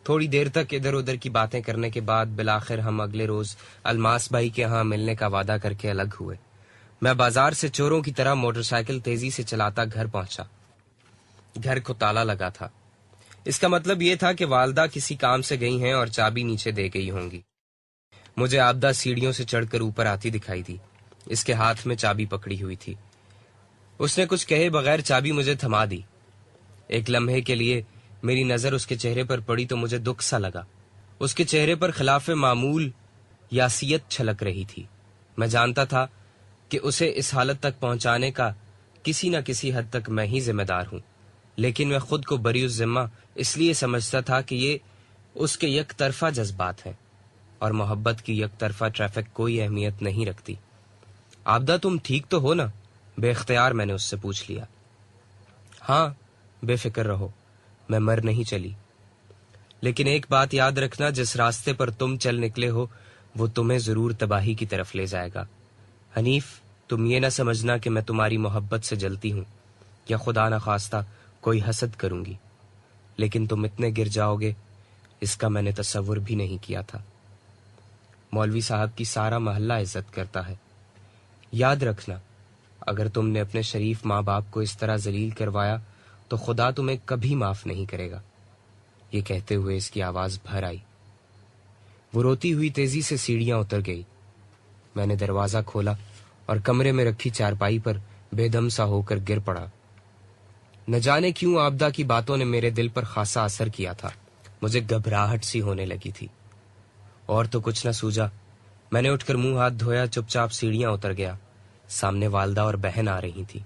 تھوڑی دیر تک ادھر ادھر کی باتیں کرنے کے بعد بالآخر ہم اگلے روز الماس بھائی کے ہاں ملنے کا وعدہ کر کے الگ ہوئے۔ میں بازار سے چوروں کی طرح موٹر سائیکل تیزی سے چلاتا گھر پہنچا۔ گھر کو تالا لگا تھا۔ اس کا مطلب یہ تھا کہ والدہ کسی کام سے گئی ہیں اور چابی نیچے دے گئی ہوں گی۔ مجھے آبدہ سیڑھیوں سے چڑھ کر اوپر آتی دکھائی دی۔ اس کے ہاتھ میں چابی پکڑی ہوئی تھی۔ اس نے کچھ کہے بغیر چابی مجھے تھما دی۔ ایک لمحے کے لیے میری نظر اس کے چہرے پر پڑی تو مجھے دکھ سا لگا۔ اس کے چہرے پر خلاف معمول یاسیت چھلک رہی تھی۔ میں جانتا تھا کہ اسے اس حالت تک پہنچانے کا کسی نہ کسی حد تک میں ہی ذمہ دار ہوں، لیکن میں خود کو بری الذمہ اس لیے سمجھتا تھا کہ یہ اس کے یک طرفہ جذبات ہیں، اور محبت کی یک طرفہ ٹریفک کوئی اہمیت نہیں رکھتی۔ عابدہ تم ٹھیک تو ہو نا؟ بے اختیار میں نے اس سے پوچھ لیا۔ ہاں، بے فکر رہو، میں مر نہیں چلی، لیکن ایک بات یاد رکھنا، جس راستے پر تم چل نکلے ہو وہ تمہیں ضرور تباہی کی طرف لے جائے گا۔ حنیف، تم یہ نہ سمجھنا کہ میں تمہاری محبت سے جلتی ہوں یا خدا نخواستہ کوئی حسد کروں گی، لیکن تم اتنے گر جاؤ گے اس کا میں نے تصور بھی نہیں کیا تھا۔ مولوی صاحب کی سارا محلہ عزت کرتا ہے، یاد رکھنا اگر تم نے اپنے شریف ماں باپ کو اس طرح ذلیل کروایا تو خدا تمہیں کبھی معاف نہیں کرے گا۔ یہ کہتے ہوئے اس کی آواز بھر آئی۔ وہ روتی ہوئی تیزی سے سیڑھیاں اتر گئی۔ میں نے دروازہ کھولا اور کمرے میں رکھی چارپائی پر بے دم سا ہو کر گر پڑا۔ نہ جانے کیوں عابدہ کی باتوں نے میرے دل پر خاصا اثر کیا تھا۔ مجھے گھبراہٹ سی ہونے لگی تھی، اور تو کچھ نہ سوجا۔ میں نے اٹھ کر منہ ہاتھ دھویا، چپ چاپ سیڑھیاں اتر گیا۔ سامنے والدہ اور بہن آ رہی تھی۔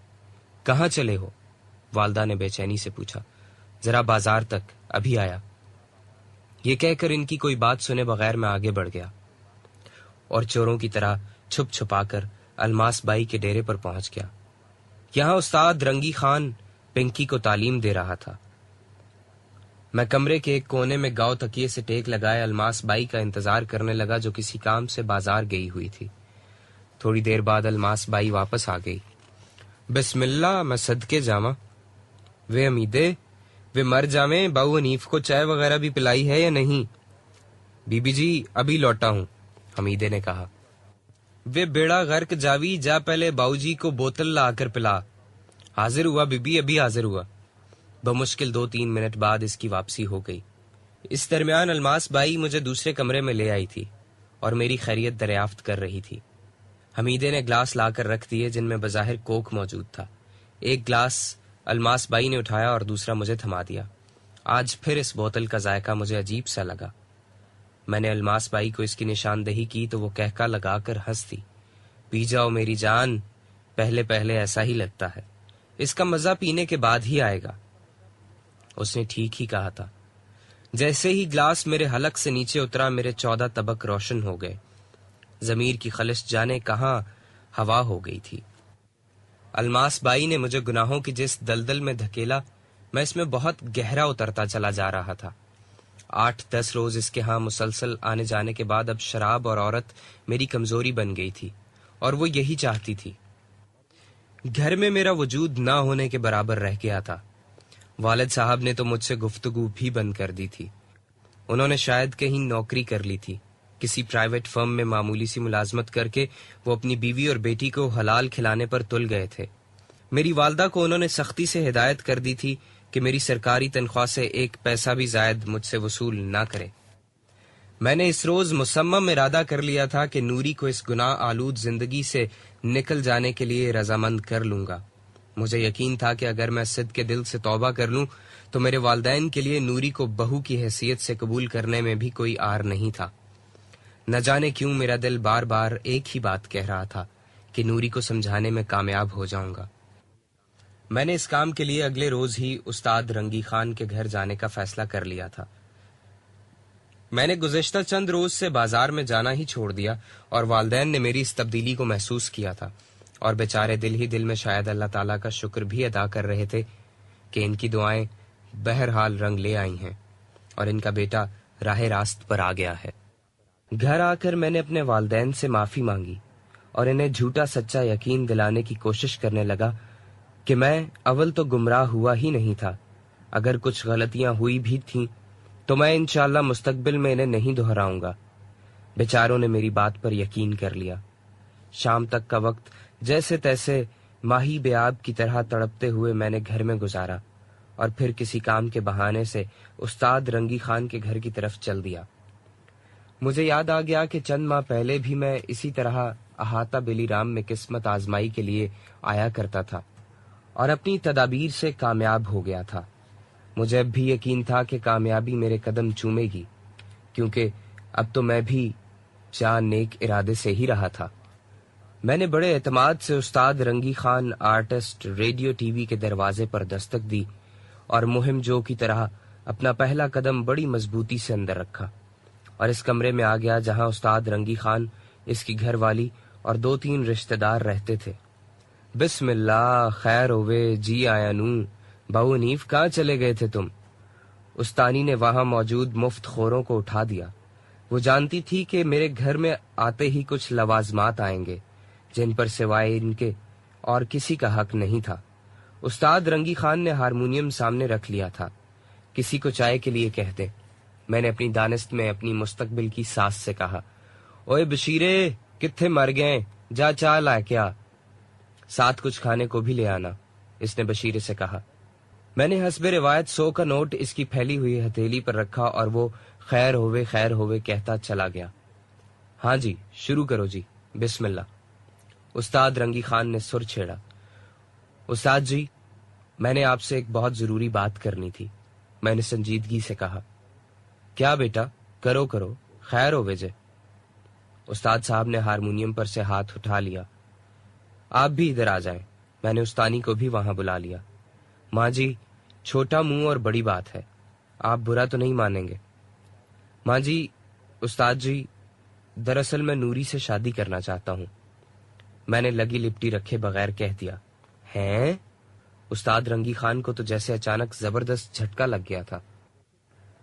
کہاں چلے ہو؟ والدہ نے بے چینی سے پوچھا۔ ذرا بازار تک، ابھی آیا۔ یہ کہہ کر ان کی کوئی بات سنے بغیر میں آگے بڑھ گیا اور چوروں کی طرح چھپ چھپا کر الماس بائی کے ڈیرے پر پہنچ گیا۔ یہاں استاد رنگی خان پنکی کو تعلیم دے رہا تھا۔ میں کمرے کے ایک کونے میں گاؤ تکیے سے ٹیک لگائے الماس بائی کا انتظار کرنے لگا، جو کسی کام سے بازار گئی ہوئی تھی۔ تھوڑی دیر بعد الماس بائی واپس آ گئی۔ بسم اللہ، میں صدقے جاواں۔ وے امیدے، وے مر جاویں، باؤ حنیف کو چائے وغیرہ بھی پلائی ہے یا نہیں؟ بی بی جی ابھی لوٹا ہوں، حمیدے نے کہا۔ وے بیڑا غرق جاوی، جا پہلے باؤ جی کو بوتل لا کر پلا۔ حاضر ہوا بی بی، ابھی حاضر ہوا۔ بمشکل 2-3 منٹ بعد اس کی واپسی ہو گئی۔ اس درمیان الماس بائی مجھے دوسرے کمرے میں لے آئی تھی اور میری خیریت دریافت کر رہی تھی۔ حمیدے نے گلاس لا کر رکھ دیے جن میں بظاہر کوک موجود تھا۔ ایک گلاس الماس بائی نے اٹھایا اور دوسرا مجھے تھما دیا۔ آج پھر اس بوتل کا ذائقہ مجھے عجیب سا لگا۔ میں نے الماس بائی کو اس کی نشاندہی کی تو وہ کہکا لگا کر ہنس دی۔ پی جاؤ میری جان، پہلے پہلے ایسا ہی لگتا ہے، اس کا مزہ پینے کے بعد ہی آئے گا۔ اس نے ٹھیک ہی کہا تھا۔ جیسے ہی گلاس میرے حلق سے نیچے اترا، میرے 14 طبق روشن ہو گئے۔ ضمیر کی خلش جانے کہاں ہوا ہو گئی تھی۔ الماس بائی نے مجھے گناہوں کی جس دلدل میں دھکیلا، میں اس میں بہت گہرا اترتا چلا جا رہا تھا۔ 8-10 روز اس کے ہاں مسلسل آنے جانے کے بعد اب شراب اور عورت میری کمزوری بن گئی تھی، اور وہ یہی چاہتی تھی۔ گھر میں میرا وجود نہ ہونے کے برابر رہ گیا تھا۔ والد صاحب نے تو مجھ سے گفتگو بھی بند کر دی تھی۔ انہوں نے شاید کہیں نوکری کر لی تھی، کسی پرائیویٹ فرم میں معمولی سی ملازمت کر کے وہ اپنی بیوی اور بیٹی کو حلال کھلانے پر تل گئے تھے۔ میری والدہ کو انہوں نے سختی سے ہدایت کر دی تھی کہ میری سرکاری تنخواہ سے 1 پیسہ بھی زائد مجھ سے وصول نہ کرے۔ میں نے اس روز مصمم ارادہ کر لیا تھا کہ نوری کو اس گناہ آلود زندگی سے نکل جانے کے لیے رضامند کر لوں گا۔ مجھے یقین تھا کہ اگر میں صدق کے دل سے توبہ کر لوں تو میرے والدین کے لیے نوری کو بہو کی حیثیت سے قبول کرنے میں بھی کوئی آر نہیں تھا۔ نہ جانے کیوں میرا دل بار بار ایک ہی بات کہہ رہا تھا کہ نوری کو سمجھانے میں کامیاب ہو جاؤں گا۔ میں نے اس کام کے لیے اگلے روز ہی استاد رنگی خان کے گھر جانے کا فیصلہ کر لیا تھا۔ میں نے گزشتہ چند روز سے بازار میں جانا ہی چھوڑ دیا اور والدین نے میری اس تبدیلی کو محسوس کیا تھا، اور بیچارے دل ہی دل میں شاید اللہ تعالیٰ کا شکر بھی ادا کر رہے تھے کہ ان کی دعائیں بہرحال رنگ لے آئی ہیں اور ان کا بیٹا راہ راست پر آ گیا ہے۔ گھر آ کر میں نے اپنے والدین سے معافی مانگی اور انہیں جھوٹا سچا یقین دلانے کی کوشش کرنے لگا کہ میں اول تو گمراہ ہوا ہی نہیں تھا، اگر کچھ غلطیاں ہوئی بھی تھیں تو میں انشاءاللہ مستقبل میں انہیں نہیں دہراؤں گا۔ بیچاروں نے میری بات پر یقین کر لیا۔ شام تک کا وقت جیسے تیسے ماہی بے آب کی طرح تڑپتے ہوئے میں نے گھر میں گزارا اور پھر کسی کام کے بہانے سے استاد رنگی خان کے گھر کی طرف چل دیا۔ مجھے یاد آ گیا کہ چند ماہ پہلے بھی میں اسی طرح احاطہ بلی رام میں قسمت آزمائی کے لیے آیا کرتا تھا اور اپنی تدابیر سے کامیاب ہو گیا تھا۔ مجھے اب بھی یقین تھا کہ کامیابی میرے قدم چومے گی، کیونکہ اب تو میں بھی جان نیک ارادے سے ہی رہا تھا۔ میں نے بڑے اعتماد سے استاد رنگی Khan artist radio T V کے دروازے پر دستک دی اور مہم جو کی طرح اپنا پہلا قدم بڑی مضبوطی سے اندر رکھا اور اس کمرے میں آ گیا جہاں استاد رنگی خان، اس کی گھر والی اور 2-3 رشتہ دار رہتے تھے۔ بسم اللہ، خیر ہوئے، جی آیا نو، بہو حنیف کہاں چلے گئے تھے تم؟ استانی نے وہاں موجود مفت خوروں کو اٹھا دیا۔ وہ جانتی تھی کہ میرے گھر میں آتے ہی کچھ لوازمات آئیں گے جن پر سوائے ان کے اور کسی کا حق نہیں تھا۔ استاد رنگی خان نے ہارمونیم سامنے رکھ لیا تھا۔ کسی کو چائے کے لیے کہہ دے، میں نے اپنی دانست میں اپنی مستقبل کی ساس سے کہا۔ اوئے بشیرے، کتھے مر گئے، جا چائے لا کے آ، ساتھ کچھ کھانے کو بھی لے آنا، اس نے بشیرے سے کہا۔ میں نے حسب روایت 100 کا نوٹ اس کی پھیلی ہوئی ہتھیلی پر رکھا اور وہ خیر ہوئے کہتا چلا گیا۔ ہاں جی، شروع کرو جی، بسم اللہ۔ استاد رنگی خان نے سر چھیڑا۔ استاد جی، میں نے آپ سے ایک بہت ضروری بات کرنی تھی، میں نے سنجیدگی سے کہا۔ کیا بیٹا؟ کرو خیر ہو وجہ۔ استاد صاحب نے ہارمونیم پر سے ہاتھ اٹھا لیا۔ آپ بھی ادھر آ جائیں، میں نے استانی کو بھی وہاں بلا لیا۔ ماں جی، چھوٹا منہ اور بڑی بات ہے، آپ برا تو نہیں مانیں گے؟ ماں جی، استاد جی، دراصل میں نوری سے شادی کرنا چاہتا ہوں، میں نے لگی لپٹی رکھے بغیر کہہ دیا۔ ہیں؟ استاد رنگی خان کو تو جیسے اچانک زبردست جھٹکا لگ گیا تھا۔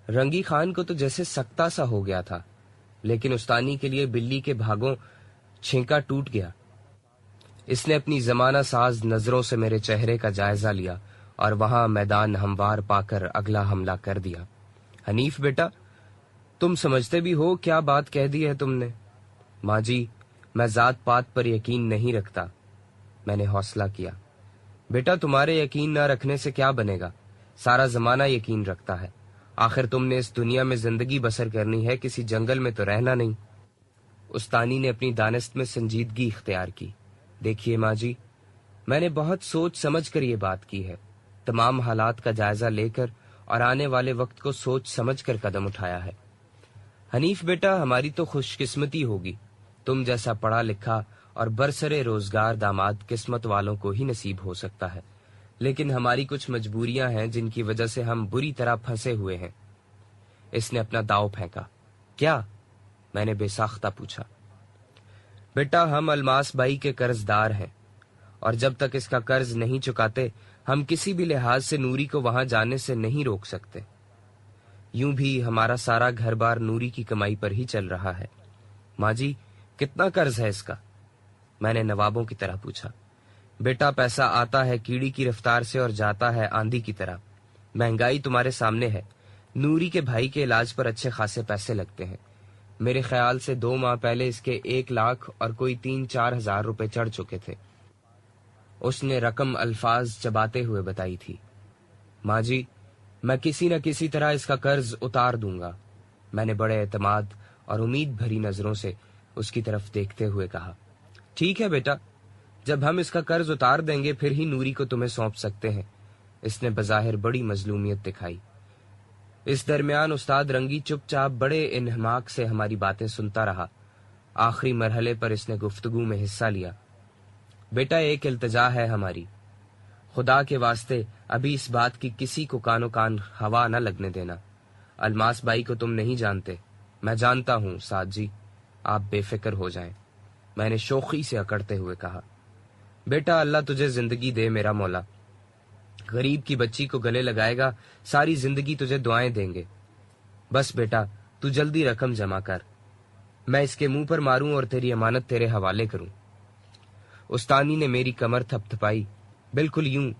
رنگی خان کو تو جیسے سکتا سا ہو گیا تھا، لیکن استانی کے لیے بلی کے بھاگوں چھینکا ٹوٹ گیا۔ اس نے اپنی زمانہ ساز نظروں سے میرے چہرے کا جائزہ لیا اور وہاں میدان ہموار پا کر اگلا حملہ کر دیا۔ حنیف بیٹا، تم سمجھتے بھی ہو کیا بات کہہ دی ہے تم نے؟ ماں جی، میں ذات پات پر یقین نہیں رکھتا، میں نے حوصلہ کیا۔ بیٹا، تمہارے یقین نہ رکھنے سے کیا بنے گا؟ سارا زمانہ یقین رکھتا ہے، آخر تم نے اس دنیا میں زندگی بسر کرنی ہے، کسی جنگل میں تو رہنا نہیں۔ استانی نے اپنی دانست میں سنجیدگی اختیار کی۔ دیکھیے ماں جی، میں نے بہت سوچ سمجھ کر یہ بات کی ہے، تمام حالات کا جائزہ لے کر اور آنے والے وقت کو سوچ سمجھ کر قدم اٹھایا ہے۔ حنیف بیٹا، ہماری تو خوش قسمتی ہوگی، تم جیسا پڑھا لکھا اور برسرے روزگار داماد قسمت والوں کو ہی نصیب ہو سکتا ہے، لیکن ہماری کچھ مجبوریاں ہیں جن کی وجہ سے ہم بری طرح پھنسے ہوئے ہیں۔ اس نے اپنا داؤ پھینکا۔ کیا؟ میں نے بے ساختہ پوچھا۔ بیٹا، ہم الماس بھائی کے قرض دار ہیں اور جب تک اس کا قرض نہیں چکاتے ہم کسی بھی لحاظ سے نوری کو وہاں جانے سے نہیں روک سکتے۔ یوں بھی ہمارا سارا گھر بار نوری کی کمائی پر ہی چل رہا ہے۔ ماں جی، کتنا قرض ہے اس کا؟ میں نے نوابوں کی طرح پوچھا۔ بیٹا، پیسہ آتا ہے کیڑی کی رفتار سے اور جاتا ہے آندھی کی طرح، مہنگائی تمہارے سامنے ہے۔ نوری کے بھائی کے علاج پر اچھے خاصے پیسے لگتے ہیں، میرے خیال سے 2 ماہ پہلے اس کے 1 لاکھ اور کوئی 3-4 ہزار روپے چڑھ چکے تھے۔ اس نے رقم الفاظ چباتے ہوئے بتائی تھی۔ ماں جی، میں کسی نہ کسی طرح اس کا قرض اتار دوں گا، میں نے بڑے اعتماد اور امید بھری نظروں سے اس کی طرف دیکھتے ہوئے کہا۔ ٹھیک ہے بیٹا، جب ہم اس کا قرض اتار دیں گے پھر ہی نوری کو تمہیں سونپ سکتے ہیں، اس نے بظاہر بڑی مظلومیت دکھائی۔ اس درمیان استاد رنگی چپ چاپ بڑے انہماک سے ہماری باتیں سنتا رہا۔ آخری مرحلے پر اس نے گفتگو میں حصہ لیا۔ بیٹا، ایک التجا ہے ہماری، خدا کے واسطے ابھی اس بات کی کسی کو کانو کان ہوا نہ لگنے دینا۔ الماس بھائی کو تم نہیں جانتے، میں جانتا ہوں سعد جی، آپ بے فکر ہو جائیں، میں نے شوخی سے اکڑتے ہوئے کہا۔ بیٹا، اللہ تجھے زندگی دے میرا مولا، غریب کی بچی کو گلے لگائے گا، ساری زندگی تجھے دعائیں دیں گے۔ بس بیٹا، تو جلدی رقم جمع کر، میں اس کے منہ پر ماروں اور تیری امانت تیرے حوالے کروں۔ استانی نے میری کمر تھپ تھپائی، بالکل یوں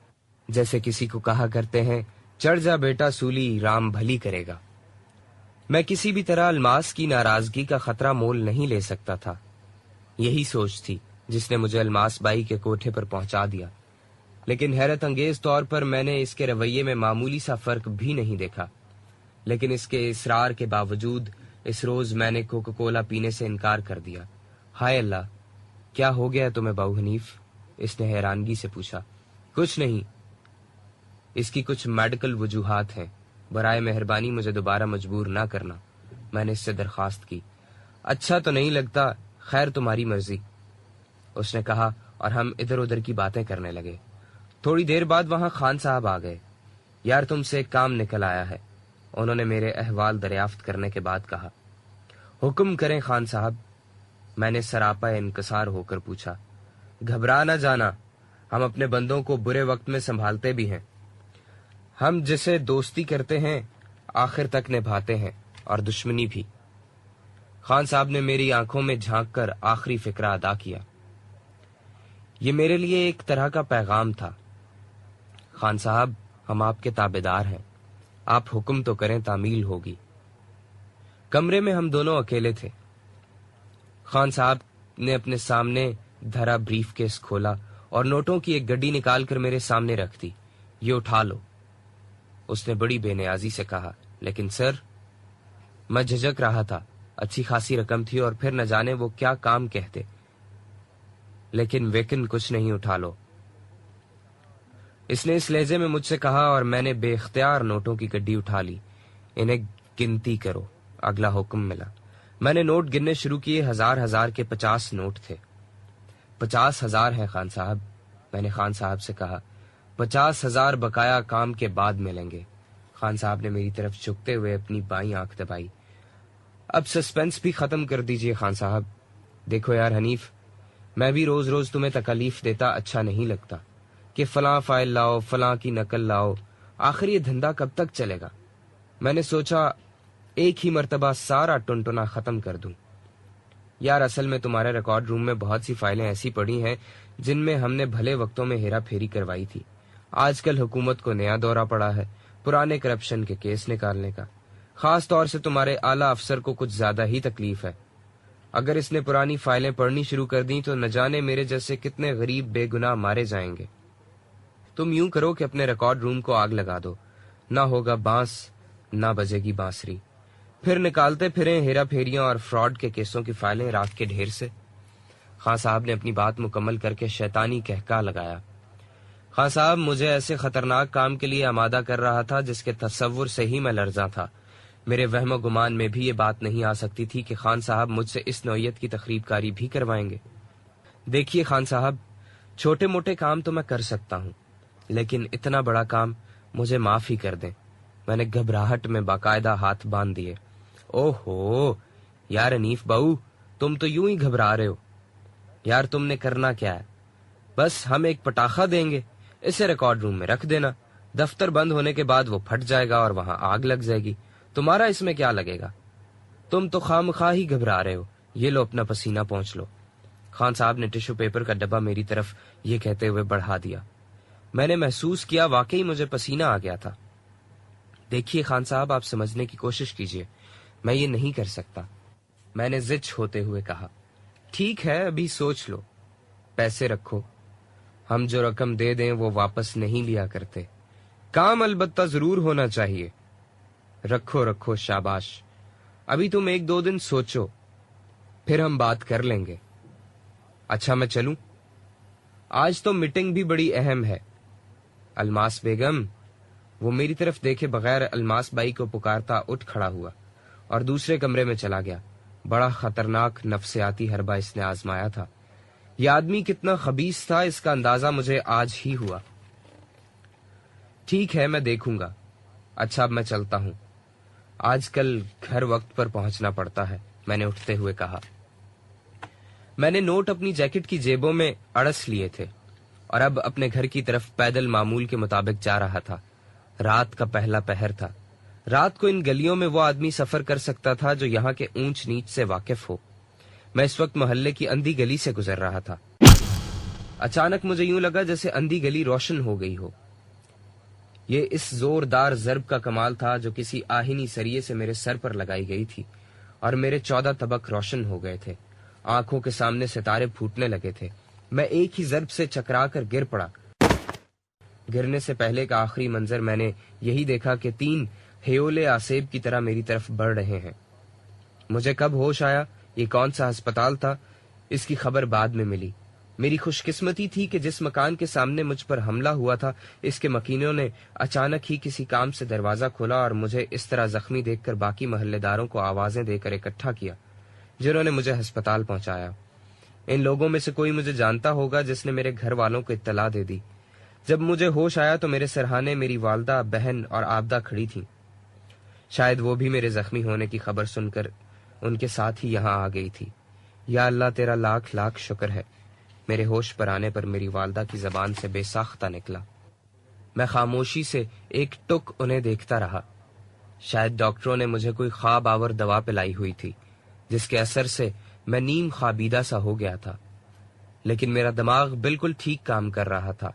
جیسے کسی کو کہا کرتے ہیں چڑھ جا بیٹا سولی، رام بھلی کرے گا۔ میں کسی بھی طرح الماس کی ناراضگی کا خطرہ مول نہیں لے سکتا تھا، یہی سوچ تھی جس نے مجھے الماس بائی کے کوٹھے پر پہنچا دیا، لیکن حیرت انگیز طور پر میں نے اس کے رویے میں معمولی سا فرق بھی نہیں دیکھا۔ لیکن اس کے اصرار کے باوجود اس روز میں نے کوکا کولا پینے سے انکار کر دیا۔ ہائے اللہ، کیا ہو گیا تمہیں باؤ حنیف؟ اس نے حیرانگی سے پوچھا۔ کچھ نہیں، اس کی کچھ میڈیکل وجوہات ہیں، برائے مہربانی مجھے دوبارہ مجبور نہ کرنا، میں نے اس سے درخواست کی۔ اچھا تو نہیں لگتا، خیر تمہاری مرضی، اس نے کہا، اور ہم ادھر ادھر کی باتیں کرنے لگے۔ تھوڑی دیر بعد وہاں خان صاحب آ گئے۔ یار تم سے ایک کام نکل آیا ہے، انہوں نے میرے احوال دریافت کرنے کے بعد کہا۔ حکم کریں خان صاحب، میں نے سراپا انکسار ہو کر پوچھا۔ گھبرا نہ جانا، ہم اپنے بندوں کو برے وقت میں سنبھالتے بھی ہیں، ہم جسے دوستی کرتے ہیں آخر تک نبھاتے ہیں، اور دشمنی بھی۔ خان صاحب نے میری آنکھوں میں جھانک کر آخری فقرہ ادا کیا۔ یہ میرے لیے ایک طرح کا پیغام تھا۔ خان صاحب، ہم آپ کے تابعدار ہیں، آپ حکم تو کریں تعمیل ہوگی۔ کمرے میں ہم دونوں اکیلے تھے۔ خان صاحب نے اپنے سامنے دھرا بریف کیس کھولا اور نوٹوں کی ایک گڈی نکال کر میرے سامنے رکھ دی۔ یہ اٹھا لو، اس نے بڑی بے نیازی سے کہا۔ لیکن سر، میں جھجک رہا تھا، اچھی خاصی رقم تھی اور پھر نہ جانے وہ کیا کام کہتے، لیکن ویکن کچھ نہیں، اٹھا لو، اس نے اس لہجے میں مجھ سے کہا، اور میں نے بے اختیار نوٹوں کی گڈی اٹھا لی۔ انہیں گنتی کرو، اگلا حکم ملا۔ میں نے نوٹ گننے شروع کیے، ہزار ہزار کے 50 نوٹ تھے۔ 50,000 ہیں خان صاحب، میں نے خان صاحب سے کہا۔ 50,000 بقایا کام کے بعد ملیں گے۔ خان صاحب نے میری طرف جھکتے ہوئے اپنی بائیں آنکھ دبائی۔ اب سسپینس بھی ختم کر دیجئے خان صاحب۔ دیکھو یار حنیف، میں بھی روز روز تمہیں تکالیف دیتا اچھا نہیں لگتا کہ فلاں فائل لاؤ، فلاں کی نقل لاؤ، آخر یہ دھندا کب تک چلے گا؟ میں نے سوچا ایک ہی مرتبہ سارا ٹنٹنا ختم کر دوں۔ یار اصل میں تمہارے ریکارڈ روم میں بہت سی فائلیں ایسی پڑی ہیں جن میں ہم نے بھلے وقتوں میں ہیرا پھیری کروائی تھی۔ آج کل حکومت کو نیا دورہ پڑا ہے پرانے کرپشن کے کیس نکالنے کا۔ خاص طور سے تمہارے اعلیٰ افسر کو کچھ زیادہ ہی تکلیف ہے۔ اگر اس نے پرانی فائلیں پڑھنی شروع کر دیں تو نہ جانے میرے جیسے کتنے غریب بے گناہ مارے جائیں گے۔ تم یوں کرو کہ اپنے ریکارڈ روم کو آگ لگا دو، نہ ہوگا بانس نہ بجے گی بانسری، پھر نکالتے پھریں ہیرا پھیریاں اور فراڈ کے کیسوں کی فائلیں راکھ کے ڈھیر سے۔ خان صاحب نے اپنی بات مکمل کر کے شیطانی کہکا لگایا۔ خان صاحب مجھے ایسے خطرناک کام کے لیے آمادہ کر رہا تھا جس کے تصور سے ہی میں لرزاں تھا۔ میرے وہم و گمان میں بھی یہ بات نہیں آ سکتی تھی کہ خان صاحب مجھ سے اس نوعیت کی تخریب کاری بھی کروائیں گے۔ دیکھیے خان صاحب، چھوٹے موٹے کام تو میں کر سکتا ہوں، لیکن اتنا بڑا کام مجھے معاف ہی کر دیں۔ میں نے گھبراہٹ میں باقاعدہ ہاتھ باندھ دیے۔ اوہ ہو یار انیف باؤ، تم تو یوں ہی گھبرا رہے ہو۔ یار تم نے کرنا کیا ہے، بس ہم ایک پٹاخہ دیں گے، اسے ریکارڈ روم میں رکھ دینا، دفتر بند ہونے کے بعد وہ پھٹ جائے گا اور وہاں آگ لگ جائے گی، تمہارا اس میں کیا لگے گا؟ تم تو خواہ ہی گھبرا رہے ہو، یہ لو اپنا پسینہ پہنچ لو۔ خان صاحب نے ٹشو پیپر کا ڈبہ میری طرف یہ کہتے ہوئے بڑھا دیا۔ میں نے محسوس کیا واقعی مجھے پسینہ آ گیا تھا۔ دیکھیے خان صاحب، آپ سمجھنے کی کوشش کیجیے، میں یہ نہیں کر سکتا، میں نے زچ ہوتے ہوئے کہا۔ ٹھیک ہے، ابھی سوچ لو، پیسے رکھو، ہم جو رقم دے دیں وہ واپس نہیں لیا کرتے، کام البتہ ضرور ہونا چاہیے۔ رکھو شاباش، ابھی تم 1-2 دن سوچو، پھر ہم بات کر لیں گے۔ اچھا میں چلوں؟ آج تو میٹنگ بھی بڑی اہم ہے۔ الماس بیگم، وہ میری طرف دیکھے بغیر الماس بائی کو پکارتا اٹھ کھڑا ہوا اور دوسرے کمرے میں چلا گیا۔ بڑا خطرناک نفسیاتی حربہ اس نے آزمایا تھا۔ یہ آدمی کتنا خبیث تھا اس کا اندازہ مجھے آج ہی ہوا۔ ٹھیک ہے، میں دیکھوں گا۔ اچھا اب میں چلتا ہوں، آج کل گھر وقت پر پہنچنا پڑتا ہے، میں نے اٹھتے ہوئے کہا۔ میں نے نوٹ اپنی جیکٹ کی جیبوں میں اڑس لیے تھے اور اب اپنے گھر کی طرف پیدل معمول کے مطابق جا رہا تھا۔ رات کا پہلا پہر تھا۔ رات کو ان گلیوں میں وہ آدمی سفر کر سکتا تھا جو یہاں کے اونچ نیچ سے واقف ہو۔ میں اس وقت محلے کی اندھی گلی سے گزر رہا تھا۔ اچانک مجھے یوں لگا جیسے اندھی گلی روشن ہو گئی ہو۔ یہ اس زوردار ضرب کا کمال تھا جو کسی آہنی سریے سے میرے سر پر لگائی گئی تھی اور میرے 14 طبق روشن ہو گئے تھے۔ آنکھوں کے سامنے ستارے پھوٹنے لگے تھے۔ میں ایک ہی ضرب سے چکرا کر گر پڑا۔ گرنے سے پہلے کا آخری منظر میں نے یہی دیکھا کہ 3 ہیولے آسیب کی طرح میری طرف بڑھ رہے ہیں۔ مجھے کب ہوش آیا یہ کون سا ہسپتال تھا اس کی خبر بعد میں ملی۔ میری خوش قسمتی تھی کہ جس مکان کے سامنے مجھ پر حملہ ہوا تھا، اس کے مکینوں نے اچانک ہی کسی کام سے دروازہ کھولا اور مجھے اس طرح زخمی دیکھ کر باقی محلے داروں کو آوازیں دے کر اکٹھا کیا، جنہوں نے مجھے ہسپتال پہنچایا۔ ان لوگوں میں سے کوئی مجھے جانتا ہوگا جس نے میرے گھر والوں کو اطلاع دے دی۔ جب مجھے ہوش آیا تو میرے سرہانے میری والدہ، بہن اور عابدہ کھڑی تھیں۔ شاید وہ بھی میرے زخمی ہونے کی خبر سن کر ان کے ساتھ ہی یہاں آ گئی تھی۔ یا اللہ، تیرا لاکھ لاکھ شکر ہے۔ میرے ہوش پر آنے پر میری والدہ کی زبان سے بے ساختہ نکلا۔ میں خاموشی سے ایک ٹک انہیں دیکھتا رہا۔ شاید ڈاکٹروں نے مجھے کوئی خواب آور دوا پلائی ہوئی تھی، جس کے اثر سے میں نیم خوابیدہ سا ہو گیا تھا، لیکن میرا دماغ بالکل ٹھیک کام کر رہا تھا،